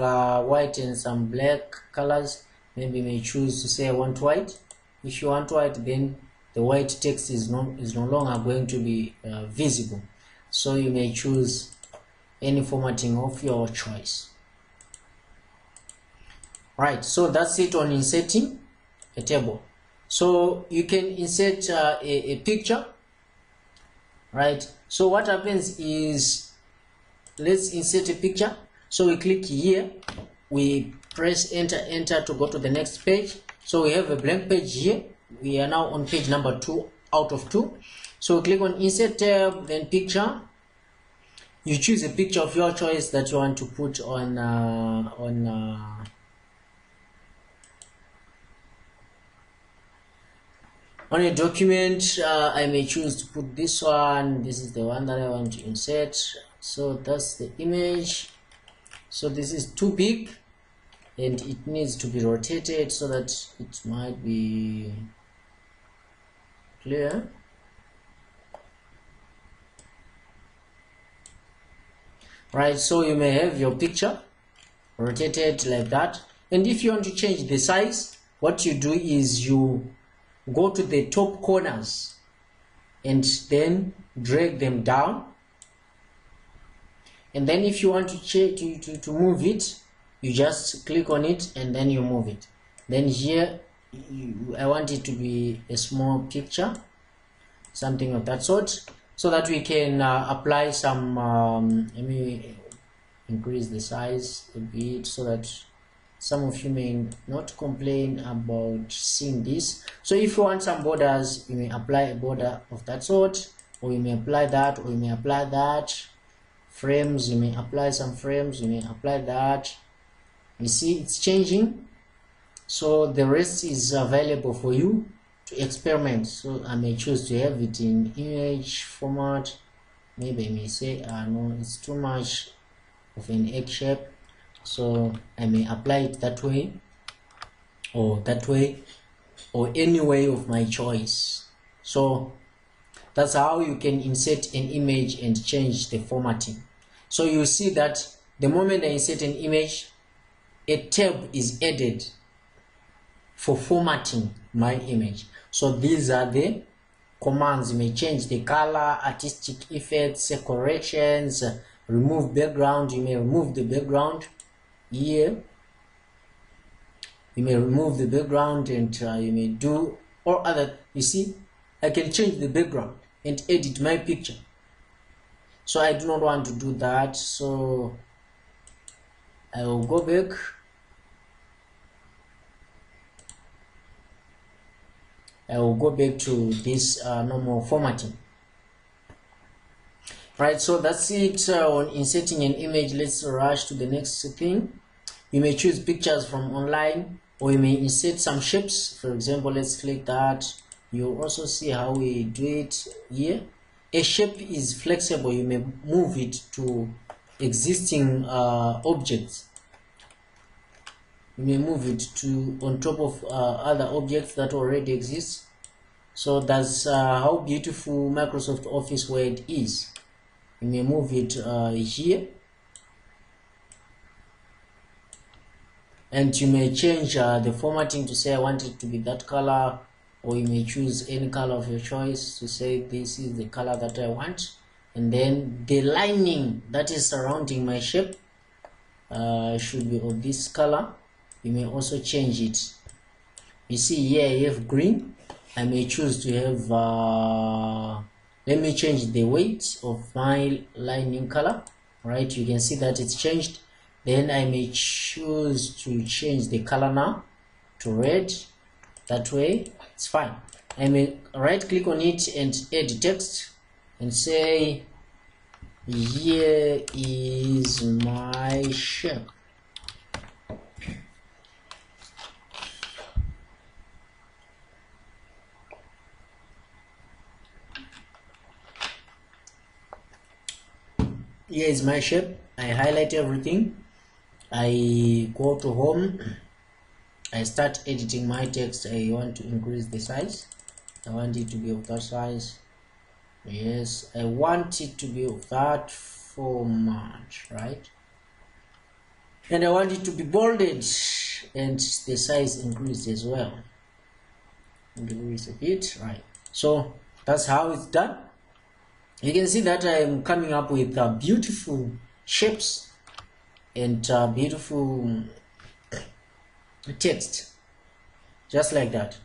white and some black colors, maybe you may choose to say I want white. If you want white, then the white text is no longer going to be visible. So you may choose any formatting of your choice. Right, so that's it on inserting a table. So you can insert a picture, right? So what happens is, let's insert a picture. So we click here, we press enter to go to the next page. So we have a blank page here. We are now on page number 2 out of 2. So click on insert tab, then picture. You choose a picture of your choice that you want to put on a document. I may choose to put this one. This is the one that I want to insert. So that's the image. So this is too big and it needs to be rotated so that it might be clear. Right, so you may have your picture rotated like that, and if you want to change the size, what you do is you go to the top corners and then drag them down, and then if you want to change to move it, you just click on it and then you move it. Then here I want it to be a small picture, something of that sort, so that we can apply some let me increase the size a bit so that some of you may not complain about seeing this. So if you want some borders, you may apply a border of that sort, or you may apply that, or you may apply that. Frames, you may apply some frames, you may apply that. You see it's changing, so the rest is available for you to experiment. So I may choose to have it in image format. Maybe I may say no, it's too much of an egg shape, so I may apply it that way, or any way of my choice. So that's how you can insert an image and change the formatting. So you see that the moment I insert an image, a tab is added for formatting my image. So these are the commands. You may change the color, artistic effects, corrections, remove background. You may remove the background here. You may remove the background, and you may do all other. You see, I can change the background and edit my picture. So I do not want to do that, so I will go back. I will go back to this normal formatting. Right, so that's it on inserting an image. Let's rush to the next thing. You may choose pictures from online, or you may insert some shapes. For example, let's click that. You'll also see how we do it here. A shape is flexible. You may move it to existing objects. You may move it to on top of other objects that already exist. So that's how beautiful Microsoft Office Word is. You may move it here, and you may change the formatting to say I want it to be that color, or you may choose any color of your choice to say this is the color that I want, and then the lining that is surrounding my shape should be of this color. You may also change it. You see here I have green. I may choose to have let me change the weight of my lining color. Right, you can see that it's changed. Then I may choose to change the color now to red. That way it's fine. I may right click on it and add text and say here is my shape. Here is my shape. I highlight everything. I go to home. I start editing my text. I want to increase the size. I want it to be of that size. Yes, I want it to be of that format, right? And I want it to be bolded, and the size increased as well. Increase a bit, right? So that's how it's done. You can see that I'm coming up with beautiful shapes and beautiful text, just like that.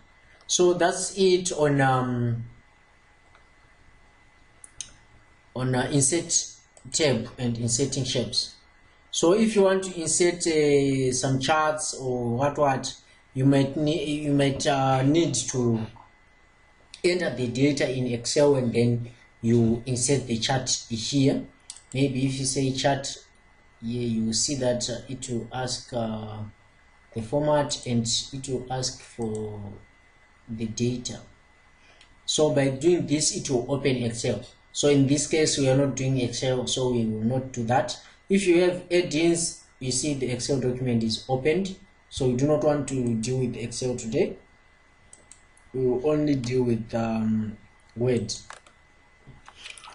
So that's it on insert tab and inserting shapes. So if you want to insert some charts or what, you might need to enter the data in Excel, and then you insert the chart here. Maybe if you say chart here, you will see that it will ask the format, and it will ask for the data. So by doing this, it will open Excel. So in this case, we are not doing Excel, so we will not do that. If you have add-ins, you see the Excel document is opened, so we do not want to deal with Excel today. We will only deal with Word.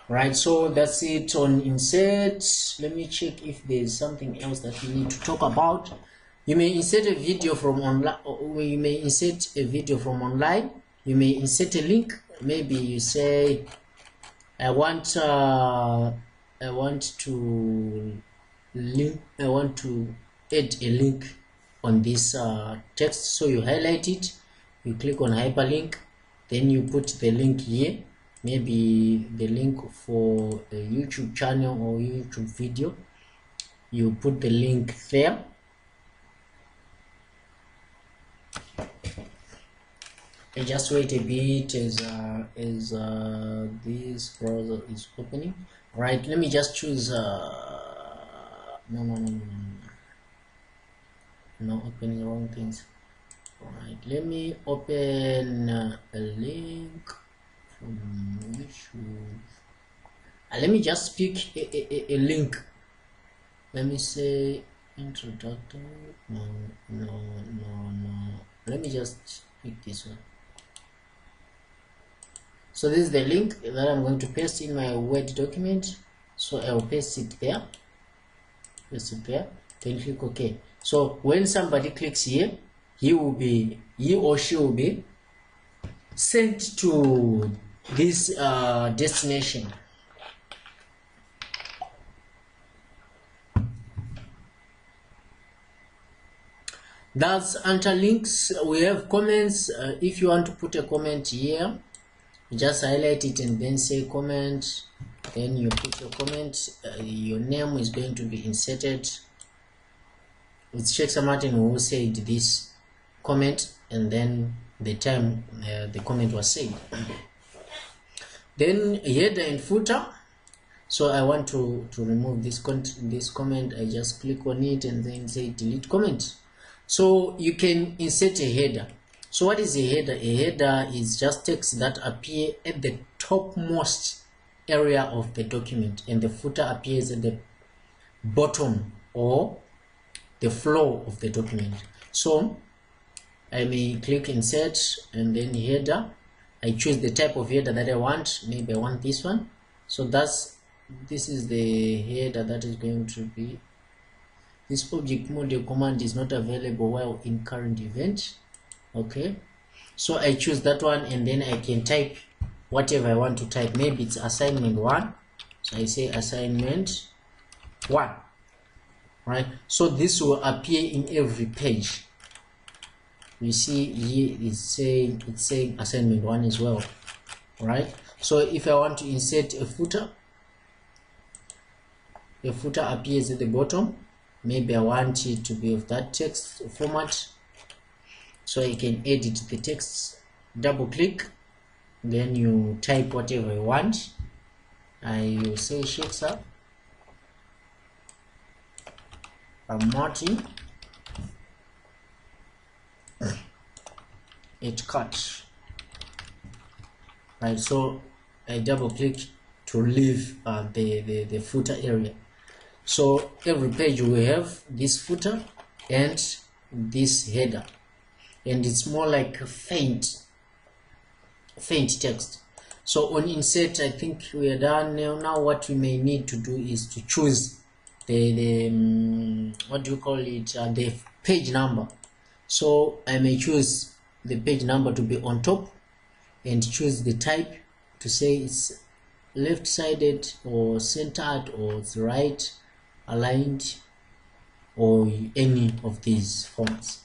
Right, so that's it on insert. Let me check if there's something else that we need to talk about. You may insert a video from online, or you may insert a video from online. You may insert a link. Maybe you say, I want to add a link on this text. So you highlight it, you click on hyperlink, then you put the link here. Maybe the link for a YouTube channel or YouTube video. You put the link there. And just wait a bit as this browser is opening. Right, let me just choose no, opening wrong things. Right, let me open a link from YouTube. Let me just pick a link. Let me say introductory. No. Let me just pick this one. So this is the link that I'm going to paste in my Word document. So I will paste it there. Then click OK. So when somebody clicks here, he or she will be sent to this destination. That's under links. We have comments. If you want to put a comment here, you just highlight it and then say comment. Then you put your comment. Your name is going to be inserted. It's Shexa Martin who said this comment, and then the time the comment was said. Then header and footer. So I want to remove this comment. I just click on it and then say delete comment. So you can insert a header. So what is a header? A header is just text that appear at the topmost area of the document, and the footer appears at the bottom or the floor of the document. So I may click insert and then header. I choose the type of header that I want. Maybe I want this one. So this is the header that is going to be. This object model command is not available while in current event. Okay, so I choose that one, and then I can type whatever I want to type. Maybe it's assignment 1, so I say assignment 1. Right, so this will appear in every page. You see here it's saying assignment 1 as well. Right, so if I want to insert a footer, the footer appears at the bottom. Maybe I want it to be of that text format, so I can edit the text. Double click, then you type whatever you want. I will say Shexa Martin it cut. Right, so I double click to leave the footer area. So every page will have this footer and this header, and it's more like a faint text. So on insert, I think we are done now. What we may need to do is to choose the what do you call it, the page number. So I may choose the page number to be on top, and choose the type to say it's left-sided or centered or it's right aligned or any of these formats.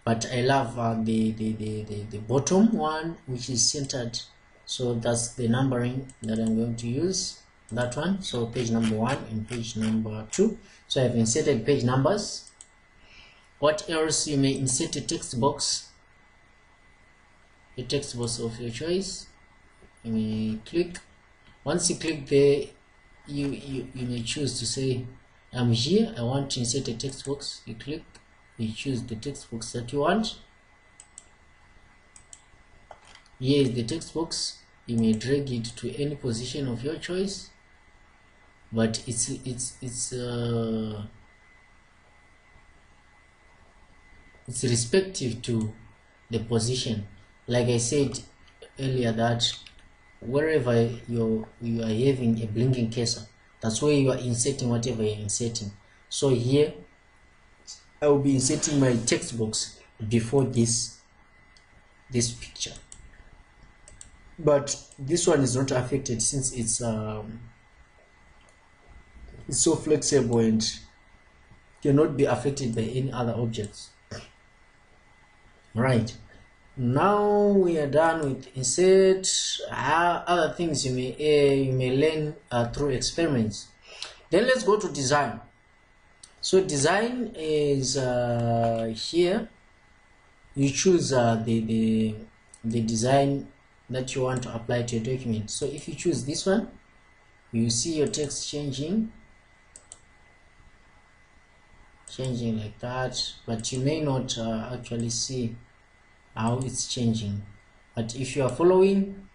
But I love the bottom one, which is centered. So that's the numbering that I'm going to use. that one. So page number 1 and page number 2. So I've inserted page numbers. What else? You may insert a text box, a text box of your choice. You may click. Once you click there, you may choose to say, I'm here, I want to insert a text box. You click, you choose the text box that you want. Here is the text box. You may drag it to any position of your choice, but it's respective to the position. Like I said earlier, that wherever you are having a blinking cursor, that's where you are inserting whatever you're inserting. So here I will be inserting my text box before this picture, but this one is not affected since it's so flexible and cannot be affected by any other objects. Right, now we are done with insert. Other things you may learn through experiments. Then let's go to design. So design is here. You choose the design that you want to apply to your document. So if you choose this one, you see your text changing like that, but you may not actually see how it's changing. But if you are following,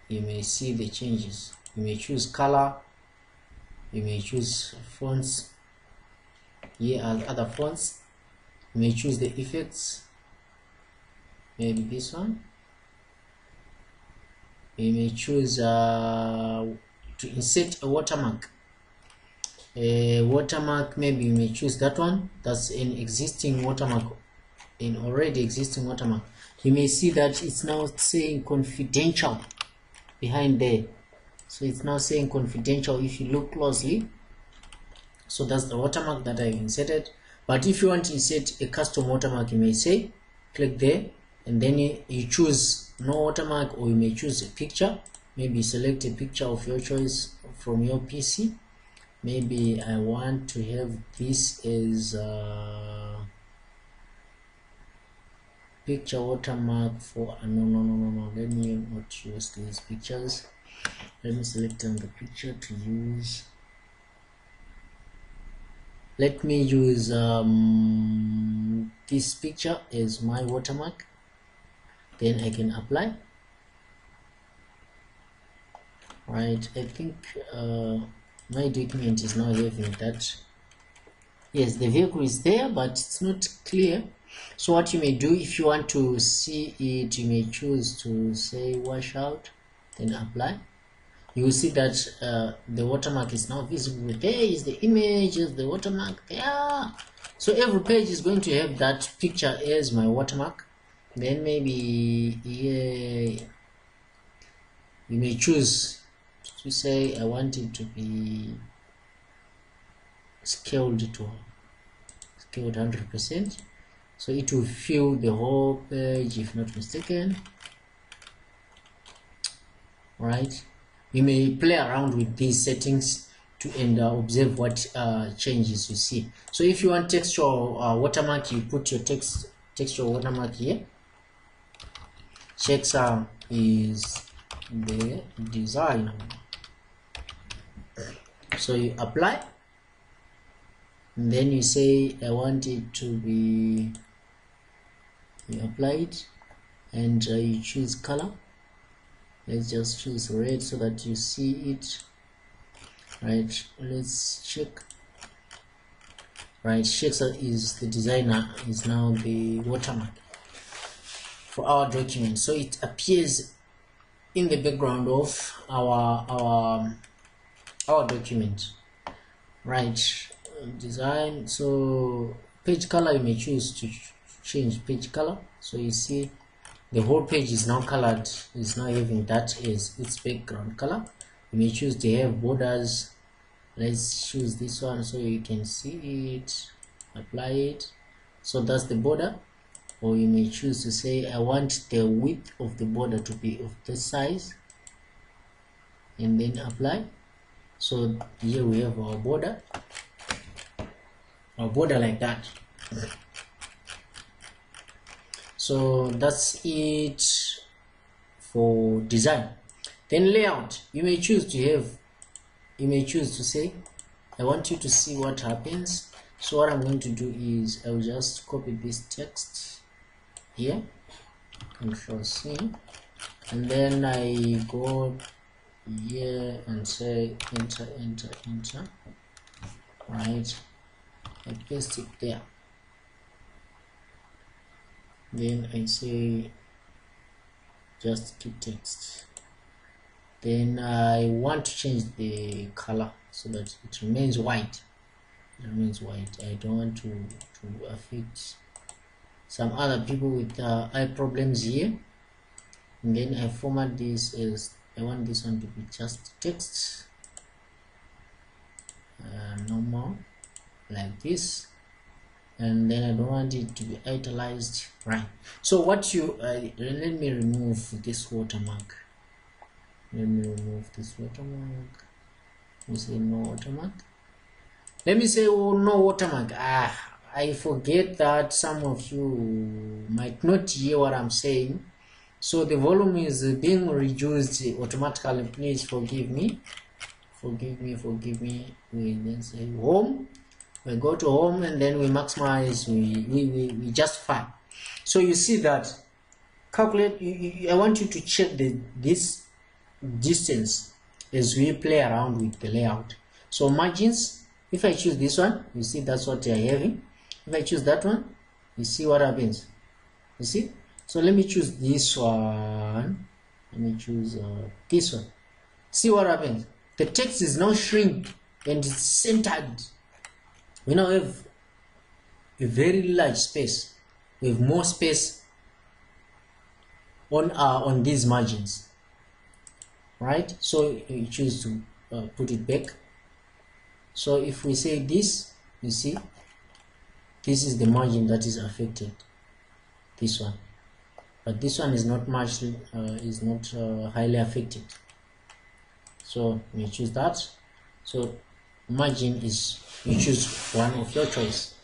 you may see the changes. You may choose color, you may choose fonts. Here are other fonts. You may choose the effects, maybe this one. You may choose to insert a watermark. A watermark, maybe you may choose that one. That's an existing watermark, an already existing watermark. You may see that it's now saying confidential behind there. So it's now saying confidential if you look closely. So that's the watermark that I've inserted. But if you want to insert a custom watermark, you may say click there, and then you choose no watermark, or you may choose a picture. Maybe select a picture of your choice from your PC. Maybe I want to have this as picture watermark for no, let me not use these pictures. Let me select the picture to use. Let me use this picture as my watermark. Then I can apply. Right, I think my document is now having that. Yes, the vehicle is there, but it's not clear. So what you may do, if you want to see it, you may choose to say wash out, then apply. You will see that the watermark is now visible. There is the image, is the watermark there. So every page is going to have that picture as my watermark. Then maybe yeah, you may choose to say I want it to be scaled 100%, so it will fill the whole page if not mistaken. Right, you may play around with these settings and observe what changes you see. So if you want textual watermark, you put your textual watermark here. Shexa is the design. So you apply, and then you say I want it to be, you apply it, and you choose color. Let's just choose red so that you see it. Right, let's check. Right, Shexa is the designer, is now the watermark for our document, so it appears in the background of our document. Right, design. So page color, you may choose to change page color, so you see the whole page is now colored, is now having that as its background color. You may choose to have borders. Let's choose this one so you can see it, apply it. So that's the border. Or you may choose to say I want the width of the border to be of this size, and then apply. So here we have our border like that. So that's it for design. Then layout, you may choose to say, I want you to see what happens. So what I'm going to do is I will just copy this text here, Control C, and then I go here and say enter, right? I paste it there. Then I say just keep text. Then I want to change the color so that it remains white. I don't want to affect some other people with eye problems here. And then I format this as, I want this one to be just text, normal, like this. And then I don't want it to be italicized, right? So what you let me remove this watermark. We say no watermark. Let me say, oh, no watermark. I forget that some of you might not hear what I'm saying, so the volume is being reduced automatically. Please forgive me. We then say home. We go to home and then we maximize, we justify. So you see that calculate, I want you to check this distance as we play around with the layout. So margins, if I choose this one, you see that's what they are having. If I choose that one, you see what happens. You see? So let me choose this one. Let me choose this one. See what happens. The text is now shrink and it's centered. We now have a very large space. We have more space on these margins, right? So you choose to put it back. So if we say this, you see, this is the margin that is affected. This one, but this one is not much, is not highly affected. So you choose that. So margin is, you choose one of your choice,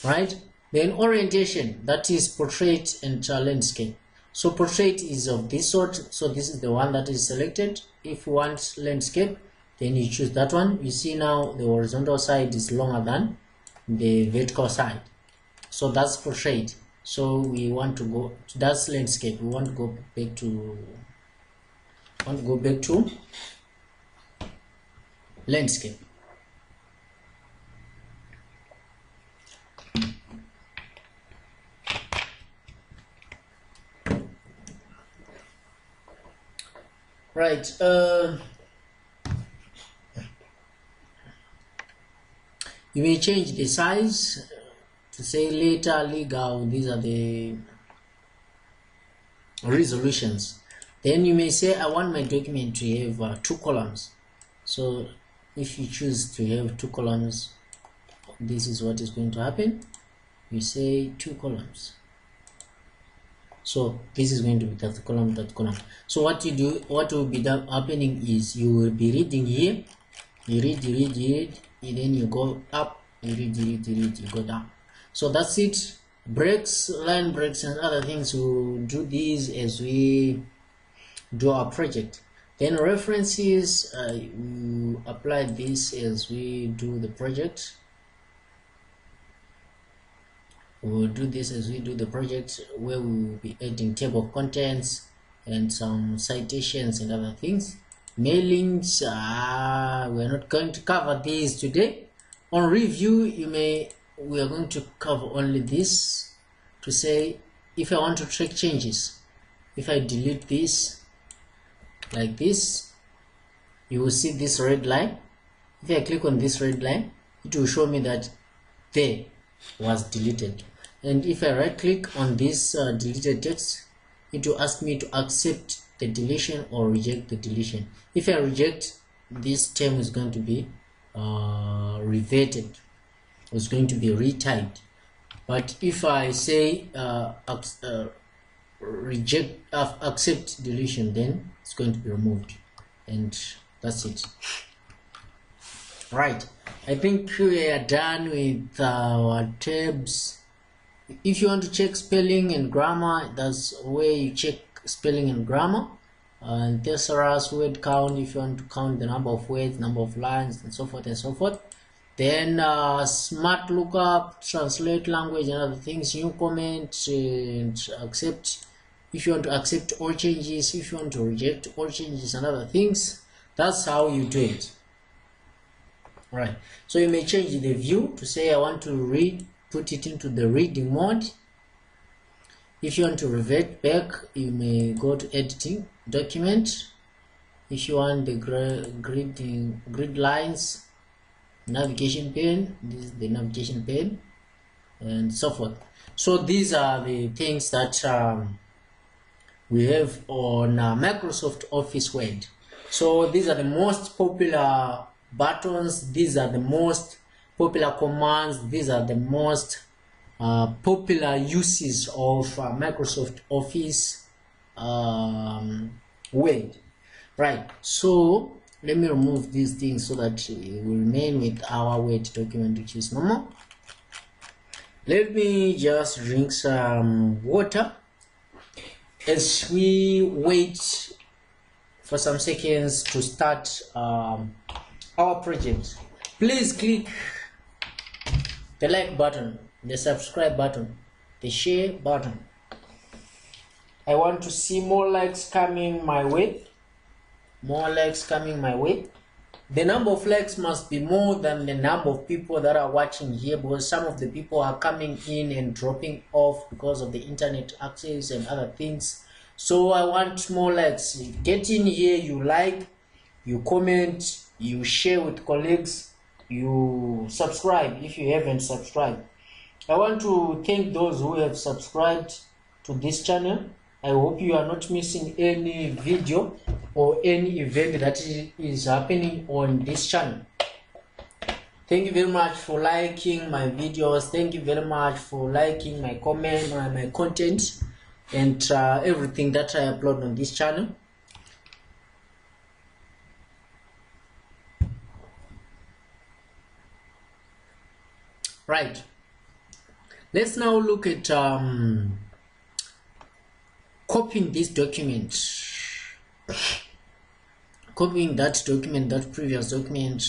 right? Then orientation, that is portrait and landscape. So portrait is of this sort, so this is the one that is selected. If you want landscape, then you choose that one. You see now the horizontal side is longer than the vertical side, so that's portrait. So we want to go, that's landscape. We want to go back to landscape. Right, you may change the size to say later legal. These are the resolutions. Then you may say, I want my document to have 2 columns. So if you choose to have 2 columns, this is what is going to happen. You say 2 columns. So this is going to be that column, that column. So what you do, what will be happening is you will be reading here, you read, and then you go up, you read, you go down. So that's it. Breaks, line breaks and other things, we'll do these as we do our project. Then references, we apply this as we do the project. We'll do this as we do the project, where we will be adding table of contents and some citations and other things. Mailings, we're not going to cover these today. On review, we are going to cover only this, to say if I want to track changes, if I delete this like this, you will see this red line. If I click on this red line, it will show me that there was deleted. And if I right click on this deleted text, it will ask me to accept the deletion or reject the deletion. If I reject, this term is going to be reverted, it's going to be retyped. But if I say accept deletion, then it's going to be removed, and that's it. Right, I think we are done with our tabs. If you want to check spelling and grammar, that's where you check spelling and grammar. And thesaurus, word count, if you want to count the number of words, number of lines, and so forth and so forth. Then smart lookup, translate language and other things, new comment, and accept. If you want to accept all changes, if you want to reject all changes and other things, that's how you do it. Right, so you may change the view to say I want to read, put it into the reading mode. If you want to revert back, you may go to editing, document. If you want the grid lines, navigation pane, this is the navigation pane, and so forth. So these are the things that we have on Microsoft Office Word. So these are the most popular buttons, these are the most popular commands, these are the most popular uses of Microsoft Office Word. Right, so let me remove these things so that it will remain with our Word document, which is normal. Let me just drink some water as we wait for some seconds to start our project. Please click the like button, the subscribe button, the share button. I want to see more likes coming my way. More likes coming my way. The number of likes must be more than the number of people that are watching here, because some of the people are coming in and dropping off because of the internet access and other things. So I want more likes. Get in here, you like, you comment, you share with colleagues, you subscribe if you haven't subscribed. I want to thank those who have subscribed to this channel. I hope you are not missing any video or any event that is happening on this channel. Thank you very much for liking my videos. Thank you very much for liking my comment and my content and everything that I upload on this channel. Right, let's now look at copying this document, copying that document, that previous document.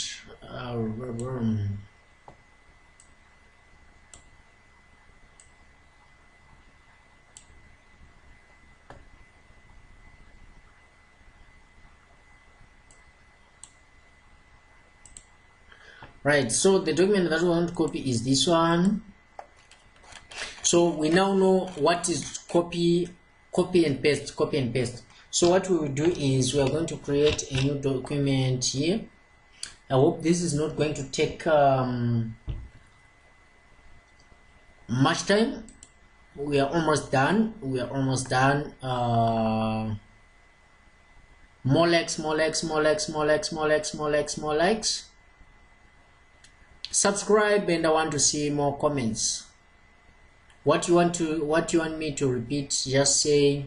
Right, so the document that we want to copy is this one. So we now know what is copy and paste, copy and paste. So what we will do is we are going to create a new document here. I hope this is not going to take much time. We are almost done. We are almost done. More likes, more likes, more likes, more likes, more likes, more likes, more likes. Subscribe, and I want to see more comments. What you want me to repeat, just say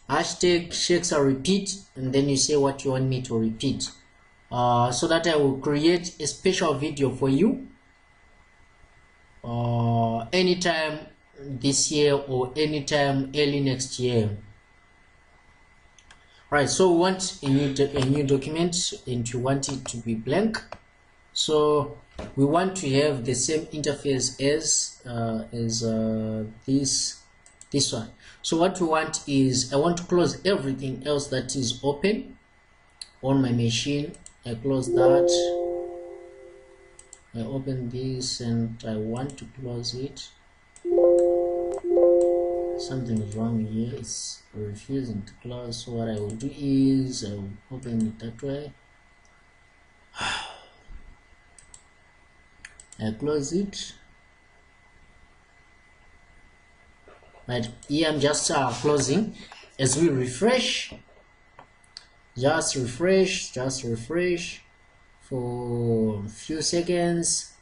hashtag Shexa repeat, and then you say what you want me to repeat, so that I will create a special video for you anytime this year or anytime early next year. Right, so we want a new document, and you want it to be blank. So we want to have the same interface as this one. So what we want is, I want to close everything else that is open on my machine. I close that. I open this and I want to close it. Something is wrong here, it's refusing to close. So what I will do is I will open it that way. I close it. Right, here I'm just closing. As we refresh, just refresh for a few seconds,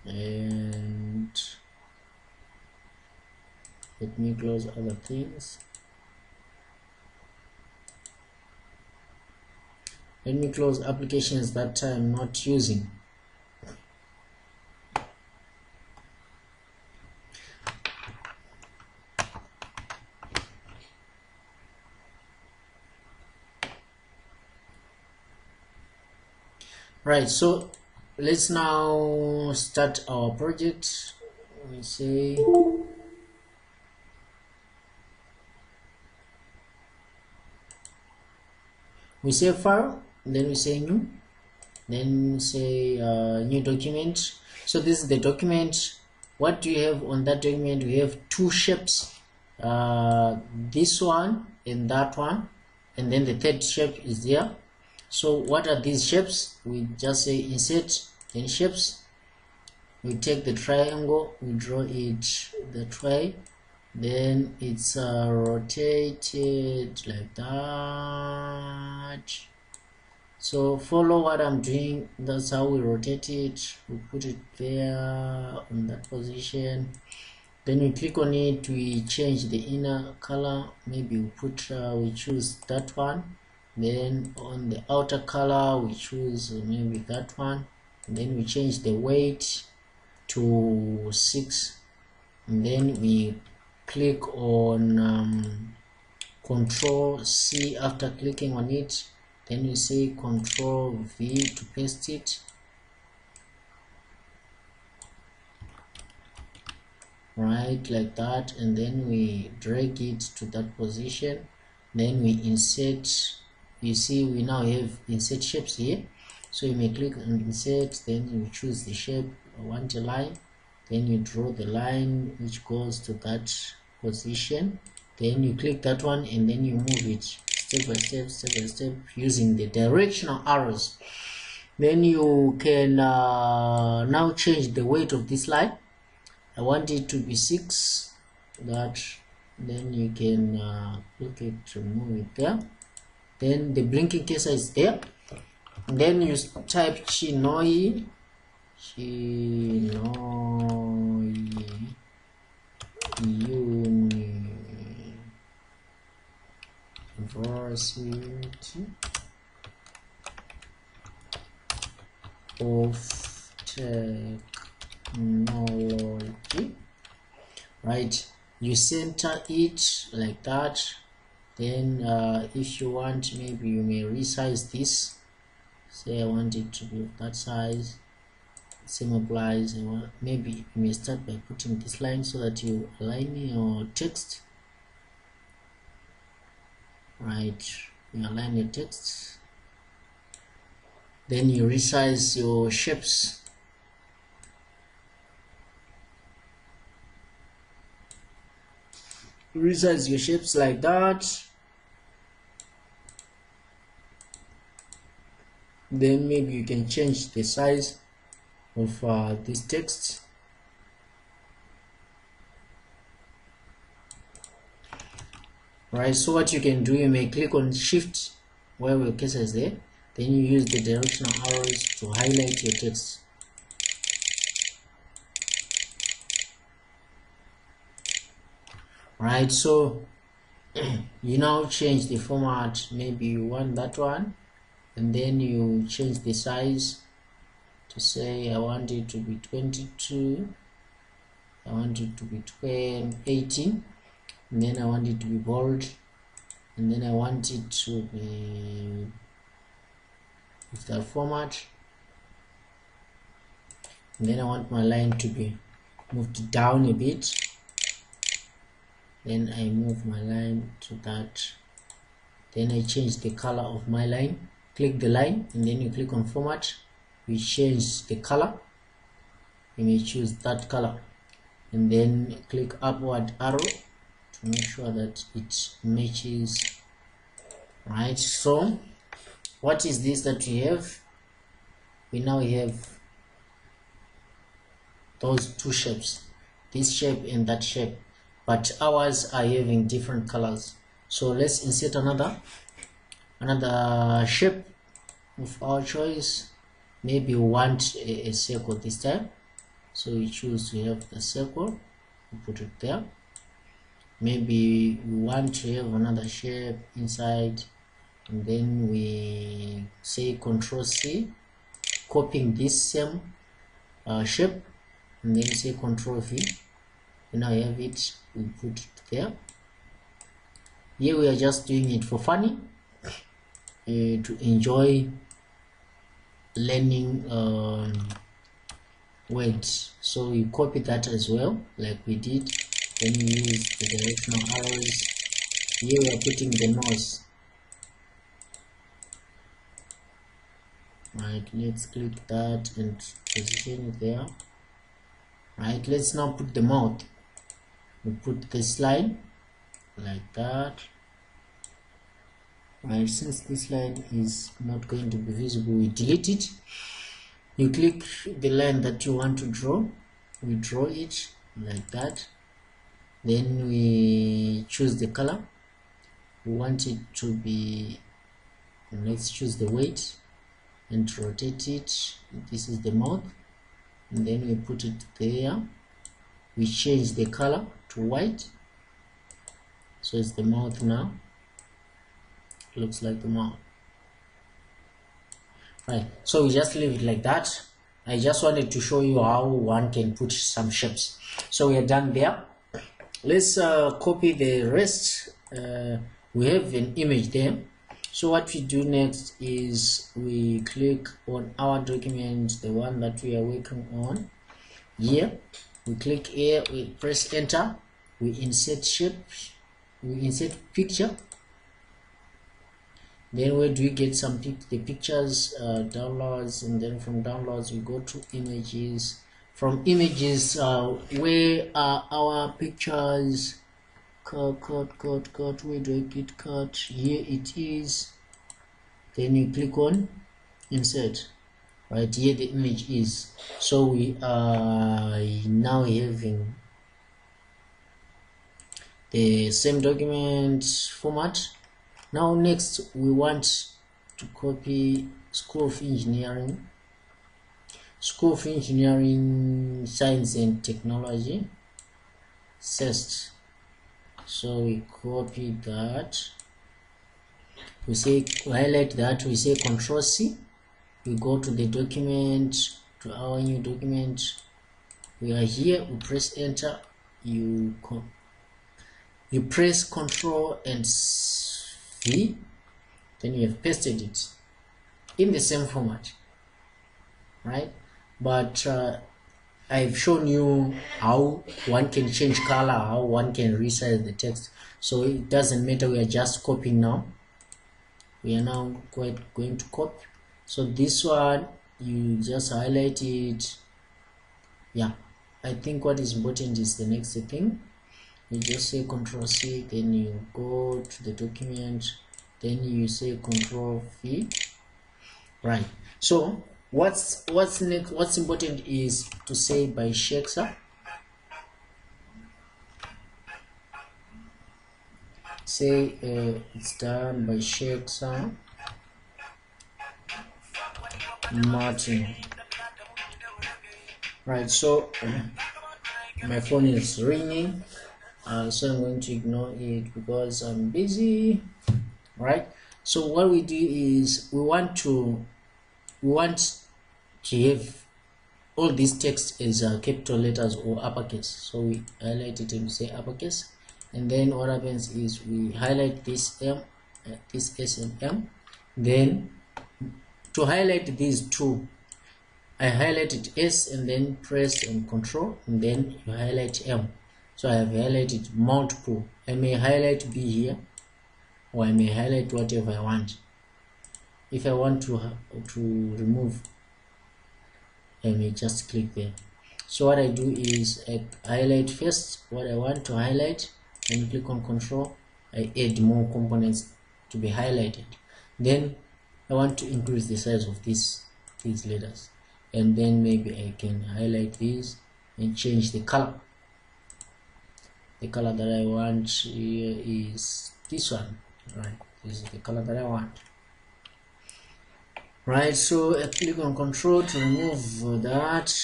and let me close other things. Let me close applications that I'm not using. Right, so let's now start our project. We say file, then we say new, then say new document. So this is the document. What do you have on that document? We have two shapes, this one and that one, and then the third shape is there. So what are these shapes? We just say insert, then shapes. We take the triangle, we draw it that way, then it's rotated like that. So follow what I'm doing. That's how we rotate it. We put it there on that position, then we click on it, we change the inner color. Maybe we choose that one. Then on the outer color we choose maybe that one, and then we change the weight to 6, and then we click on Control C. After clicking on it, then we say Control V to paste it. Right, like that, and then we drag it to that position, then we insert. You see we now have insert shapes here, so you may click on insert, then you choose the shape. I want a line, then you draw the line which goes to that position, then you click that one, and then you move it step by step using the directional arrows. Then you can now change the weight of this line. I want it to be 6, that, then you can click it to move it there. Then the blinking cursor is there, and then you type Chinoi University of Technology. Right, you center it like that. Then if you want, maybe you may resize this. Say I want it to be of that size. Same applies. Maybe you may start by putting this line so that you align your text. Right, you align your text. Then you resize your shapes. Resize your shapes like that. Then maybe you can change the size of this text. Right, so what you can do, you may click on Shift where your cursor is there, then you use the directional arrows to highlight your text. Right, so you now change the format. Maybe you want that one, and then you change the size to say I want it to be 22, I want it to be 18, and then I want it to be bold, and then I want it to be with that format, and then I want my line to be moved down a bit. Then I move my line to that. Then I change the color of my line. Click the line, and then you click on format. We change the color. You may choose that color, and then click upward arrow to make sure that it matches. Right, so what is this that we have? We now have those two shapes, this shape and that shape, but ours are having different colors. So let's insert another shape of our choice. Maybe we want a circle this time, so we choose to have the circle, we put it there. Maybe we want to have another shape inside, and then we say Control C, copying this same shape, and then say Control V. Now I have it, we put it there. Here we are just doing it for funny, to enjoy learning words. So you copy that as well, like we did. Then you use the directional arrows. Here we are putting the nose. Right, let's click that and position it there. Right, let's now put the mouth. We put this line like that. Right, since this line is not going to be visible, we delete it. You click the line that you want to draw, we draw it like that. Then we choose the color. We want it to be, let's choose the weight and rotate it. This is the mouth, and then we put it there. We change the color to white, so it's the mouth now. Looks like the mouth. Right, so we just leave it like that. I just wanted to show you how one can put some shapes. So we are done there. Let's copy the rest. We have an image there. So what we do next is we click on our document, the one that we are working on. Here we click here, we press enter, we insert shape, we insert picture. Then where do we get the pictures? Downloads, and then from downloads we go to images. From images, where are our pictures? Cut, where do I get cut? Here it is. Then you click on insert. Right here the image is. So we are now having the same document format. Now next we want to copy School of Engineering, Science and Technology, CEST. So we copy that, we highlight that, we say Control C, we go to the document, to our new document. We are here, we press enter, you press Control and V, then you have pasted it in the same format, right? But I've shown you how one can change color, how one can resize the text, so it doesn't matter. We are just copying now. We are now going to copy. So this one you just highlight it. Yeah, I think what is important is the next thing. You just say Control C, then you go to the document, then you say Control V. Right, so what's next? What's important is to say by Shexa. Say it's done by Shexa Martin. Right, so my phone is ringing, so I'm going to ignore it because I'm busy. Right, so what we do is we want to have all this text as capital letters or uppercase. So we highlight it and we say uppercase, and then what happens is we highlight this M, this S and M. Then to highlight these two, I highlighted S and then press and Control, and then you highlight M. So I have highlighted multiple. I may highlight B here, or I may highlight whatever I want. If I want to remove, I may just click there. So what I do is I highlight first what I want to highlight, and click on Control. I add more components to be highlighted. Then I want to increase the size of these letters, and then maybe I can highlight these and change the color. The color that I want here is this one. Right, this is the color that I want. Right, so I click on Control to remove that.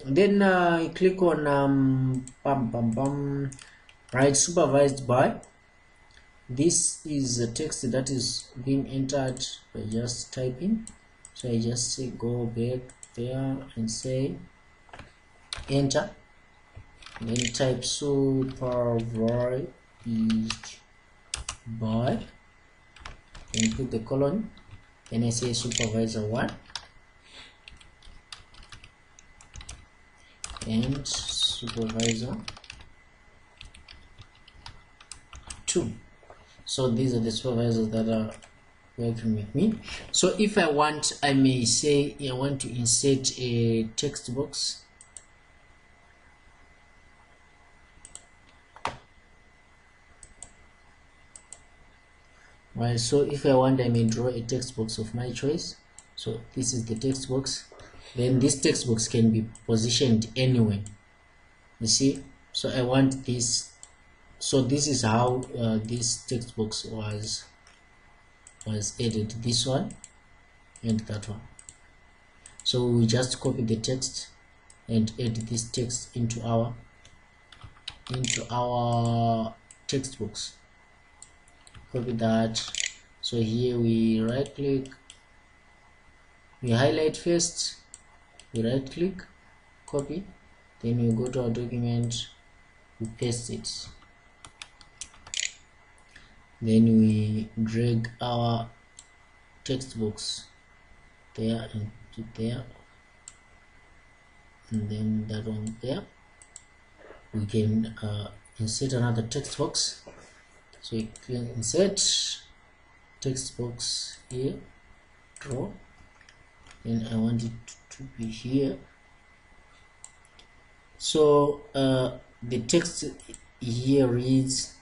Then I click on right, supervised by. this is a text that is being entered by just typing. So I just say go back there and say enter, and then type supervised by, and put the colon, then I say supervisor 1 and supervisor 2. So these are the supervisors that are working with me. So if I want, I may say I want to insert a text box. Right, so if I want, I may draw a text box of my choice. So this is the text box. Then this text box can be positioned anywhere, you see. So I want this. So this is how this text box was added, this one and that one. So we just copy the text and add this text into our text box. Copy that. So here we right click, we highlight first, we right click, copy, then we go to our document, we paste it, then we drag our text box there and to there, and then that one there. We can insert another text box. So you can insert text box here, draw, and I want it to be here. So the text here reads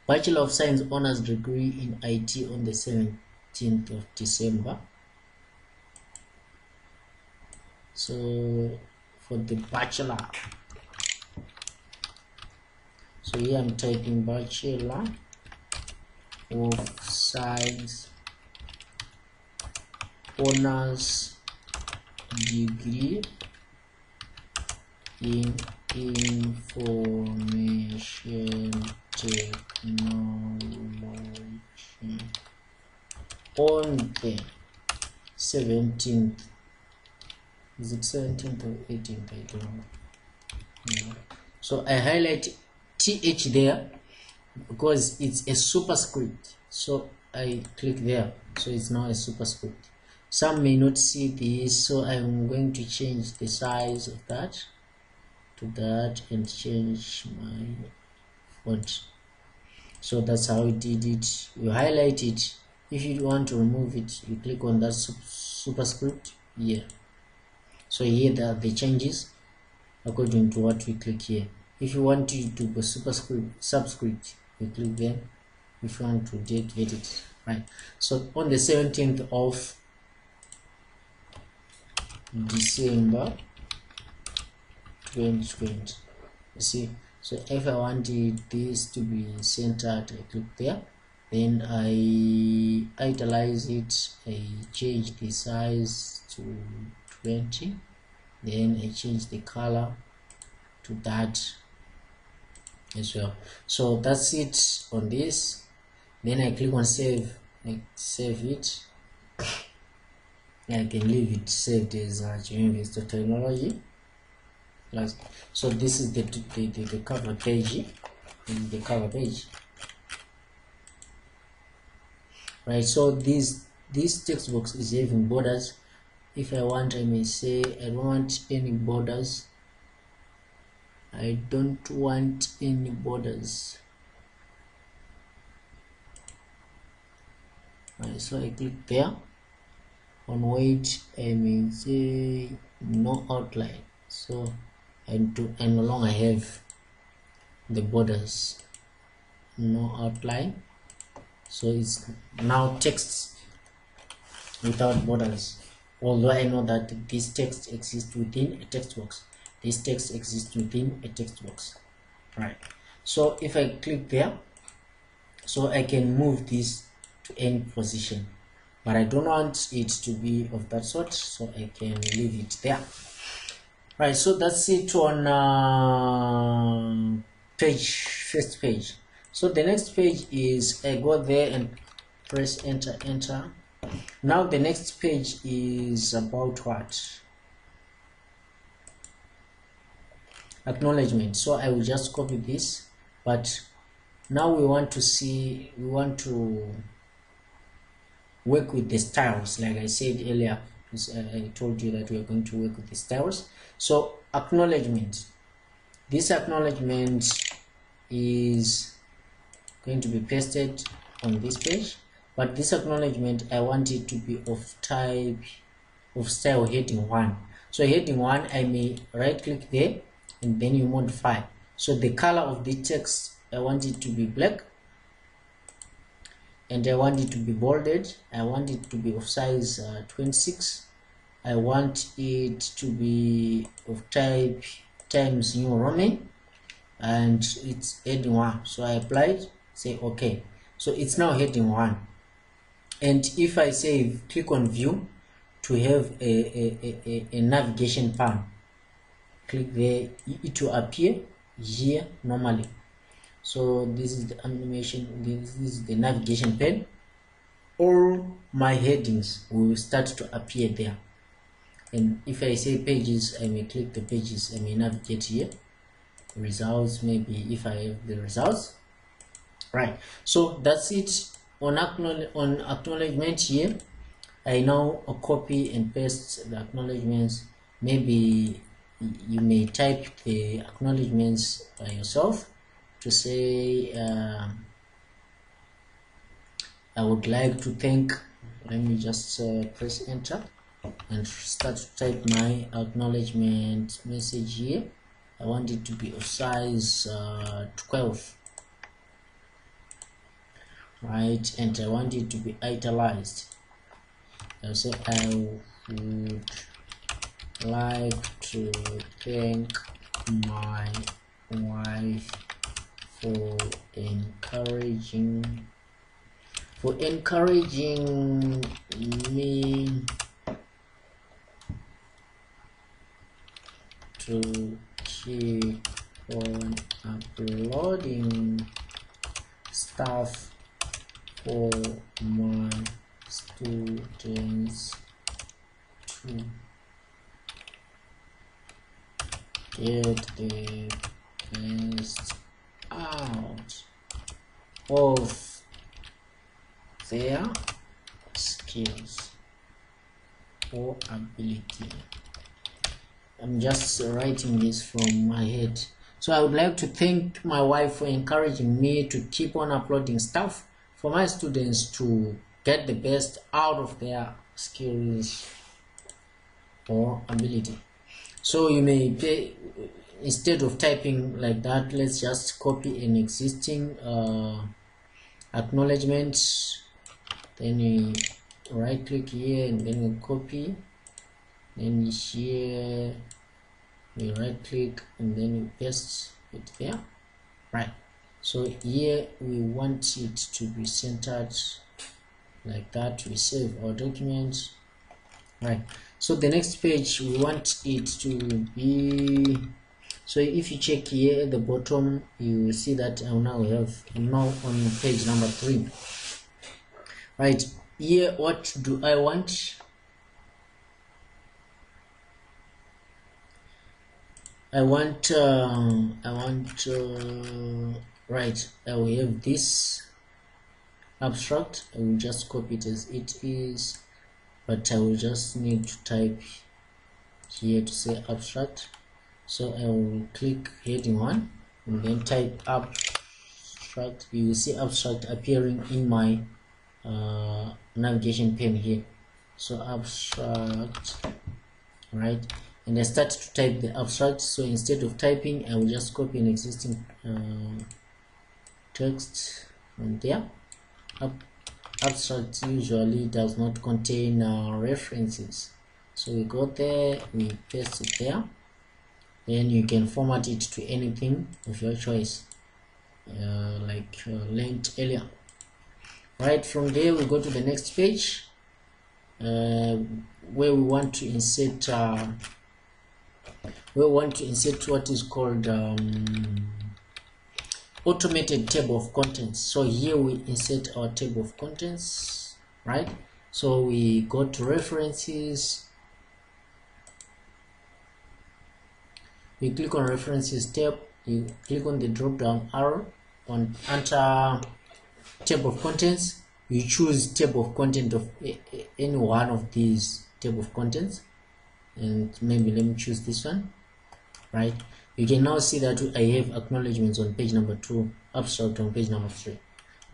Bachelor of Science Honors Degree in IT on the 17th of December. So for the bachelor, so here I'm typing Bachelor of Science Honors Degree in Information Technology on the 17th. Is it 17th or 18th? I don't know. Yeah. So I highlight TH there because it's a superscript. So I click there. So it's now a superscript. Some may not see this, so I'm going to change the size of that to that and change my font. So that's how we did it. You highlight it. If you want to remove it, you click on that superscript here. So here are the changes according to what we click here. If you want to do a subscript, you click there. If you want to deactivate it, right? So on the 17th of December 2020, you see. So if I wanted this to be centered, I click there, then I italize it, I change the size to 20, then I change the color to that as well. So that's it on this. Then I click on save, I save it. I can leave it saved as Geoinvestor Technology. So this is the cover page, right? So this text box is having borders. If I want, I may say I don't want any borders. I don't want any borders. Right, so I click there. On weight, I may say no outline. So I no longer have the borders, no outline. So it's now text without borders. Although I know that this text exists within a text box. This text exists within a text box, right? So if I click there, so I can move this to any position, but I don't want it to be of that sort, so I can leave it there, right? So that's it on first page. So the next page is I go there and press enter. Now the next page is about what? Acknowledgement. So I will just copy this, but now we want to work with the styles. Like I said earlier, I told you that we are going to work with the styles. So acknowledgement, this acknowledgement is going to be pasted on this page, but this acknowledgement I want it to be of type of style heading 1. So heading 1, I may right click there and then you modify. So the color of the text, I want it to be black, and I want it to be bolded. I want it to be of size 26. I want it to be of type Times New Roman, and it's heading 1. So I apply it, say OK. So it's now heading 1. And if I say click on view to have a navigation pane, click there, it will appear here normally. So this is the animation, this is the navigation pane. All my headings will start to appear there. And if I say pages, I may click the pages, I may navigate here. Results, maybe if I have the results. Right, so that's it on acknowledgement here. I now copy and paste the acknowledgements. Maybe you may type the acknowledgements by yourself to say I would like to thank. Let me just press enter and start to type my acknowledgement message here. I want it to be of size 12, right, and I want it to be italicized. I'll say I would like to thank my wife for encouraging me to keep on uploading stuff for my students to get the best out of their skills or ability. I'm just writing this from my head. So I would like to thank my wife for encouraging me to keep on uploading stuff for my students to get the best out of their skills or ability. So you may pay, instead of typing like that, let's just copy an existing acknowledgement. Then you right click here and then you copy. Then here you right click and then you paste it there. Right, so here we want it to be centered like that. We save our document. Right, so the next page we want it to be, so if you check here at the bottom, you will see that I'm now on page number 3. Right, here what do I want? Right, I will have this abstract. I will just copy it as it is, but I will just need to type here to say abstract. So I will click heading 1 and then type abstract. You will see abstract appearing in my navigation pane here. So abstract, right, and I start to type the abstract. So instead of typing, I will just copy an existing text from there. Abstract usually does not contain references, so we go there, we paste it there. Then you can format it to anything of your choice, like linked earlier. Right, from there we go to the next page where we want to insert what is called automated table of contents. So here we insert our table of contents, right? So we go to references, we click on references tab, you click on the drop down arrow on enter table of contents, you choose table of content of any one of these table of contents, and maybe let me choose this one, right? You can now see that I have acknowledgements on page number 2, abstract on page number 3,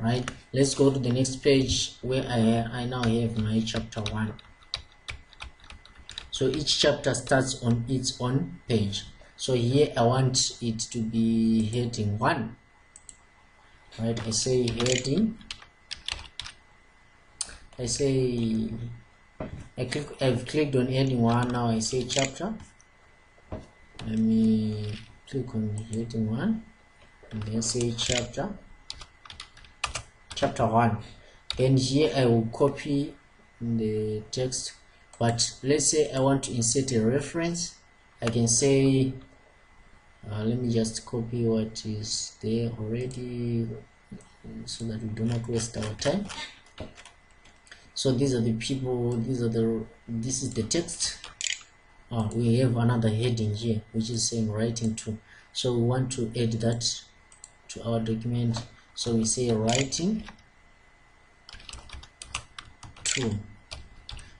right? Let's go to the next page where I now have my chapter 1. So each chapter starts on its own page. So here I want it to be heading 1, right? I say heading, I've clicked on heading 1. Now I say chapter. Let me click on heading 1 and then say chapter 1. Then here I will copy the text, but let's say I want to insert a reference. I can say let me just copy what is there already so that we do not waste our time. So these are the people, this is the text. We have another heading here which is saying writing to, so we want to add that to our document. So we say writing to,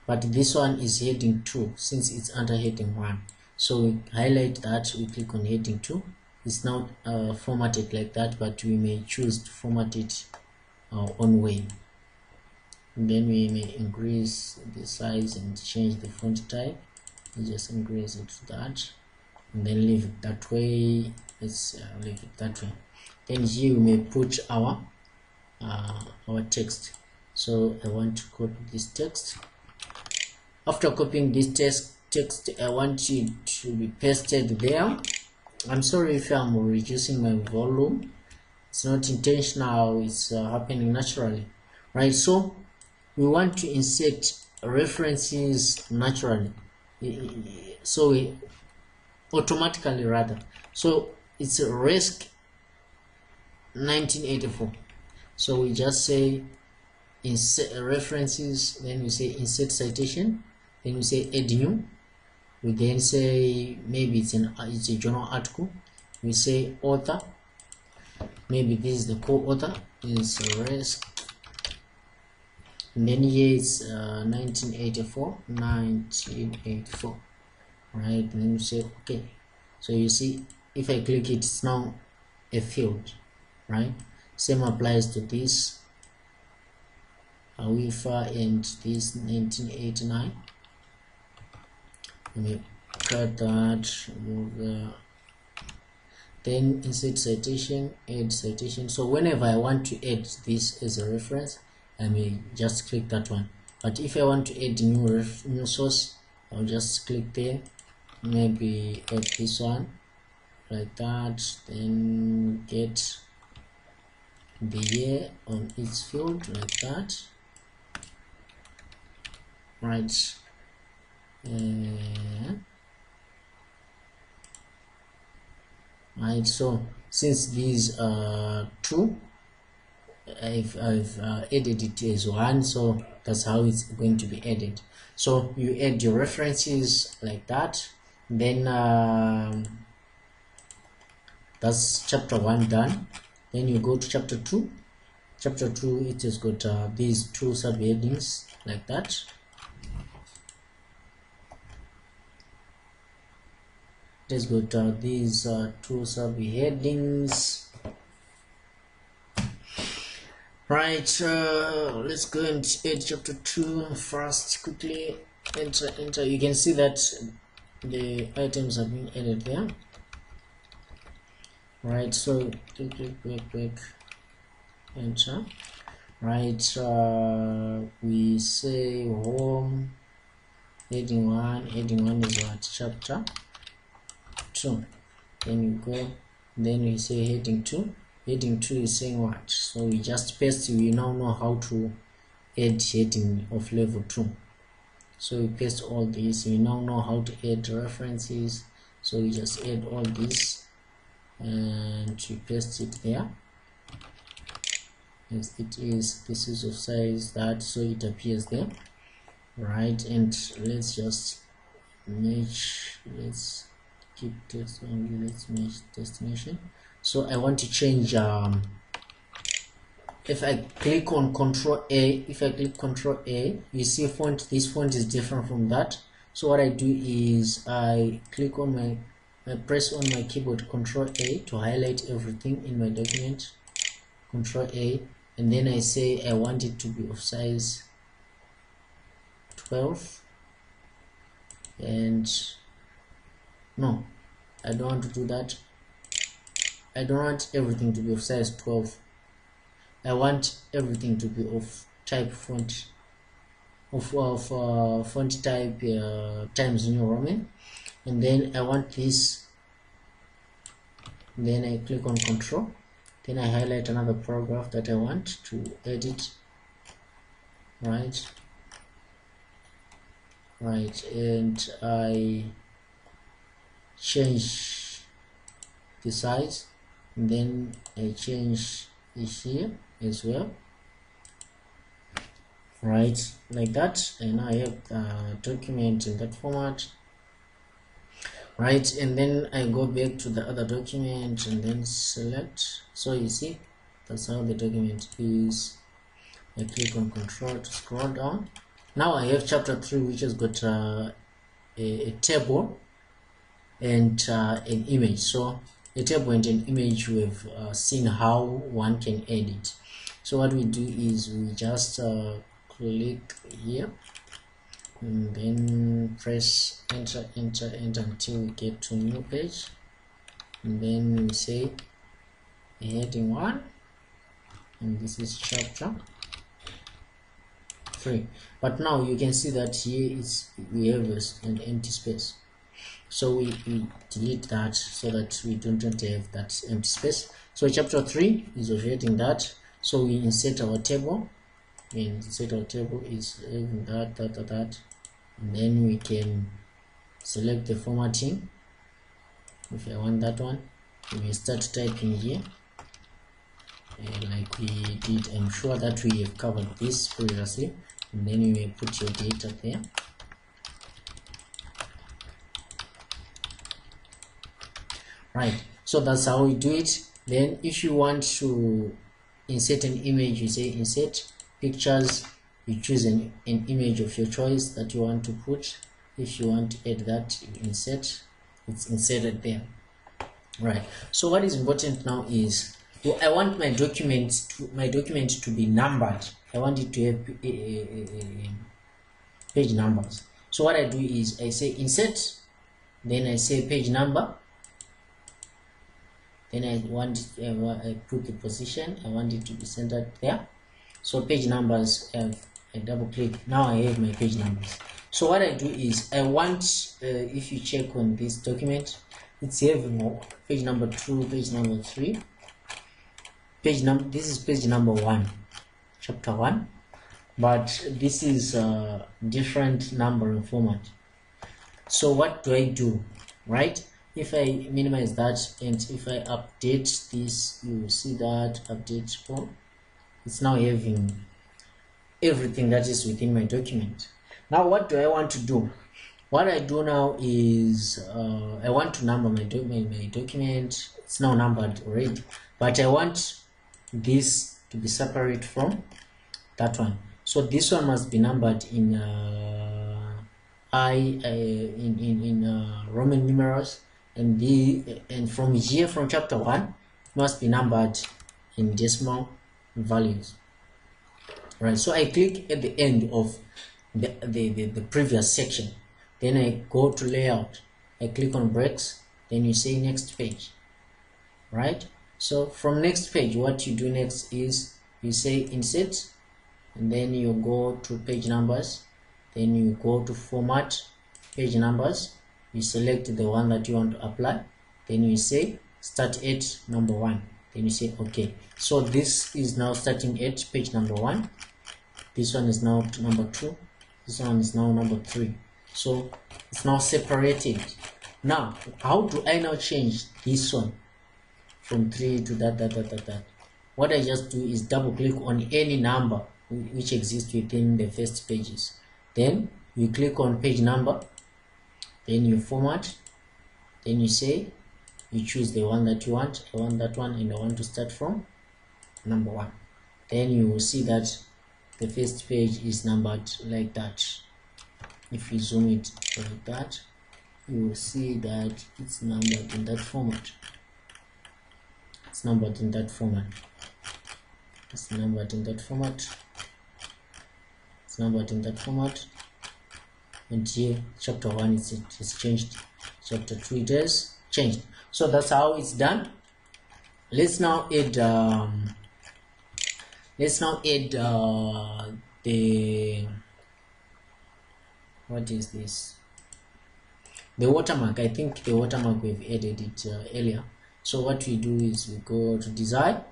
but this one is heading 2 since it's under heading 1. So we highlight that, we click on heading 2. It's now formatted like that, but we may choose to format it our own way. And then we may increase the size and change the font type. We just increase it to that and then leave it that way. Let's leave it that way. Then here we may put our text. So I want to copy this text. After copying this text, I want it to be pasted there. I'm sorry if I'm reducing my volume. It's not intentional, it's happening naturally, right? So we want to insert references naturally, so we automatically rather. So it's a risk 1984. So we just say insert references, then we say insert citation, then we say add new. We then say maybe it's a journal article. We say author, maybe this is the co-author, is risk, and then here it's 1984, right? And then you say okay. So you see, if I click it, it's now a field, right? Same applies to this UEFA and this 1989. Let me cut that, move then insert citation, add citation. So whenever I want to add this as a reference, I may just click that one. But if I want to add new source, I'll just click there, maybe add this one like that, then get the year on its field like that, right? Right, so since these are two, I've added it as 1, so that's how it's going to be added. So you add your references like that, then that's chapter 1 done. Then you go to chapter 2. Chapter 2, it has got these 2 subheadings like that. It has got these 2 subheadings. Right, let's go and add chapter 2 first quickly. Enter. You can see that the items are being added there. Right, so click, enter. Right, we say home, heading 1. Heading 1 is what? Chapter 2. Then you go, then we say heading 2. Heading 2 is saying what? So we just paste. We now know how to add heading of level 2. So we paste all these. We now know how to add references. So we just add all this and we paste it there as it is. This is of size that, so it appears there, right? And let's just match, let's keep text only, let's match destination. So I want to change if I click on Control A, you see font, this font is different from that. So what I do is I click on I press on my keyboard Control A to highlight everything in my document, Control A, and then I say I want it to be of size 12, and no, I don't want to do that. I don't want everything to be of size 12. I want everything to be of type font, of font type Times New Roman, and then I want this. Then I click on Control, then I highlight another paragraph that I want to edit, right, and I change the size, and then I change this here as well, right, like that. And now I have the document in that format, right? And then I go back to the other document and then select. So you see, that's how the document is. I click on Control to scroll down. Now I have chapter 3, which has got a table and an image. So a table and an image, we've seen how one can edit. So what we do is we just click here and then press enter until we get to new page, and then we say heading 1, and this is chapter 3. But now you can see that here we have an empty space, so we delete that so that we don't have that empty space. So chapter 3 is already that, so we insert our table, and insert our table is having that, and then we can select the formatting. If I want that one, we start typing here, like we did. I'm sure that we have covered this previously, and then you may put your data there. Right, so that's how we do it. Then if you want to insert an image, you say insert pictures, you choose an image of your choice that you want to put. If you want to add that, you insert, it's inserted there. Right, so what is important now is I want my document to be numbered. I want it to have page numbers. So what I do is I say insert, then I say page number, then I put the position, I want it to be centered there. So page numbers, I double click, now I have my page numbers. So what I do is I want, if you check on this document, it's having page number 2, page number 3, page number, this is page number 1, chapter 1, but this is a different numbering format. So what do I do, right? If I minimize that and if I update this, you will see that update form, it's now having everything that is within my document. Now what do I want to do? What I do now is I want to number my document. It's now numbered already, but I want this to be separate from that one. So this one must be numbered in Roman numerals, and from here, from chapter 1, it must be numbered in decimal values. Right, so I click at the end of the previous section, then I go to layout, I click on breaks, then you say next page. Right, so from next page, what you do next is you say insert, and then you go to page numbers, then you go to format page numbers, you select the one that you want to apply, then you say start at number 1, then you say okay. So this is now starting at page number 1, this one is now number 2, this one is now number 3. So it's now separated. Now how do I now change this one? from 3 to that. What I just do is double click on any number which exists within the first pages. Then you click on page number, then you format, then you say, you choose the one that you want. I want that one, and I want to start from number 1. Then you will see that the first page is numbered like that. If you zoom it like that, you will see that it's numbered in that format. It's numbered in that format. It's numbered in that format. It's numbered in that format. And here, chapter 1 is changed. Chapter 2 it is changed. So that's how it's done. Let's now add the, what is this, the watermark. I think the watermark, we've added it earlier. So what we do is we go to design,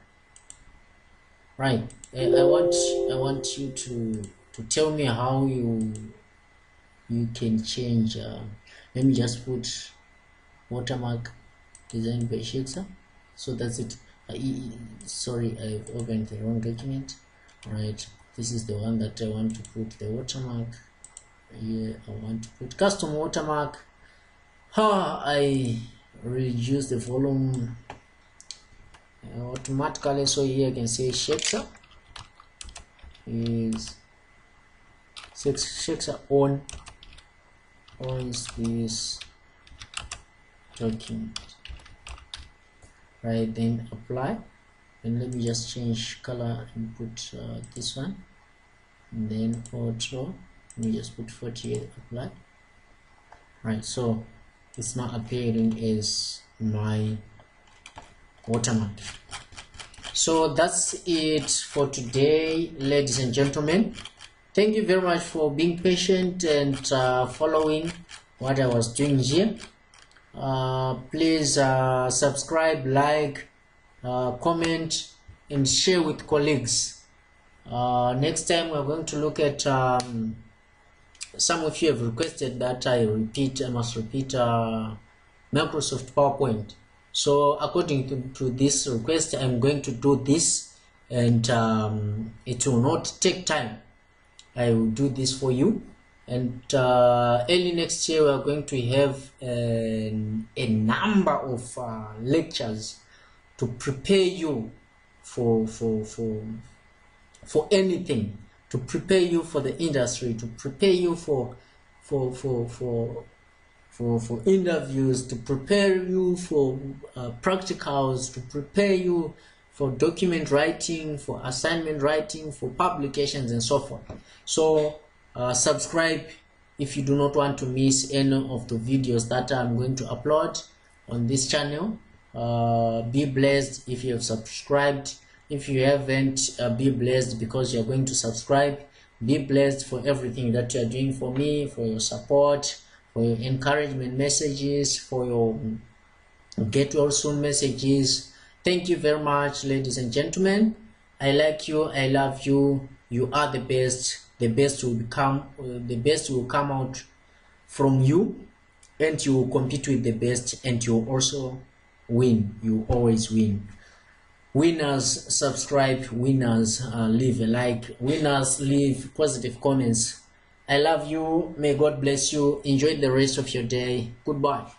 right? I want you to tell me how you can change. Let me just put watermark designed by Shexa. So that's it. Sorry, I've opened the wrong document. Right, this is the one that I want to put the watermark. Here I want to put custom watermark. I reduce the volume automatically, so here I can say Shexa is Shexa owns this document. Right, then apply, and let me just change color and put this one, and then auto, let me just put 48, apply. Right, so it's not appearing as my watermark. So that's it for today, ladies and gentlemen. Thank you very much for being patient and following what I was doing here. Please subscribe, like, comment, and share with colleagues. Next time we're going to look at some of you have requested that I must repeat Microsoft PowerPoint. So according to this request, I'm going to do this, and it will not take time. I will do this for you. And early next year we are going to have a number of lectures to prepare you for anything, to prepare you for the industry, to prepare you for interviews, to prepare you for practicals, to prepare you for document writing, for assignment writing, for publications, and so forth. So subscribe if you do not want to miss any of the videos that I'm going to upload on this channel. Be blessed if you have subscribed. If you haven't, be blessed because you're going to subscribe. Be blessed for everything that you're doing for me, for your support, for your encouragement messages, for your get well soon messages. Thank you very much, ladies and gentlemen. I like you, I love you. You are the best. The best will come out from you, and you will compete with the best, and you will also win. You always win. Winners subscribe, winners leave a like, winners leave positive comments. I love you. May God bless you. Enjoy the rest of your day. Goodbye.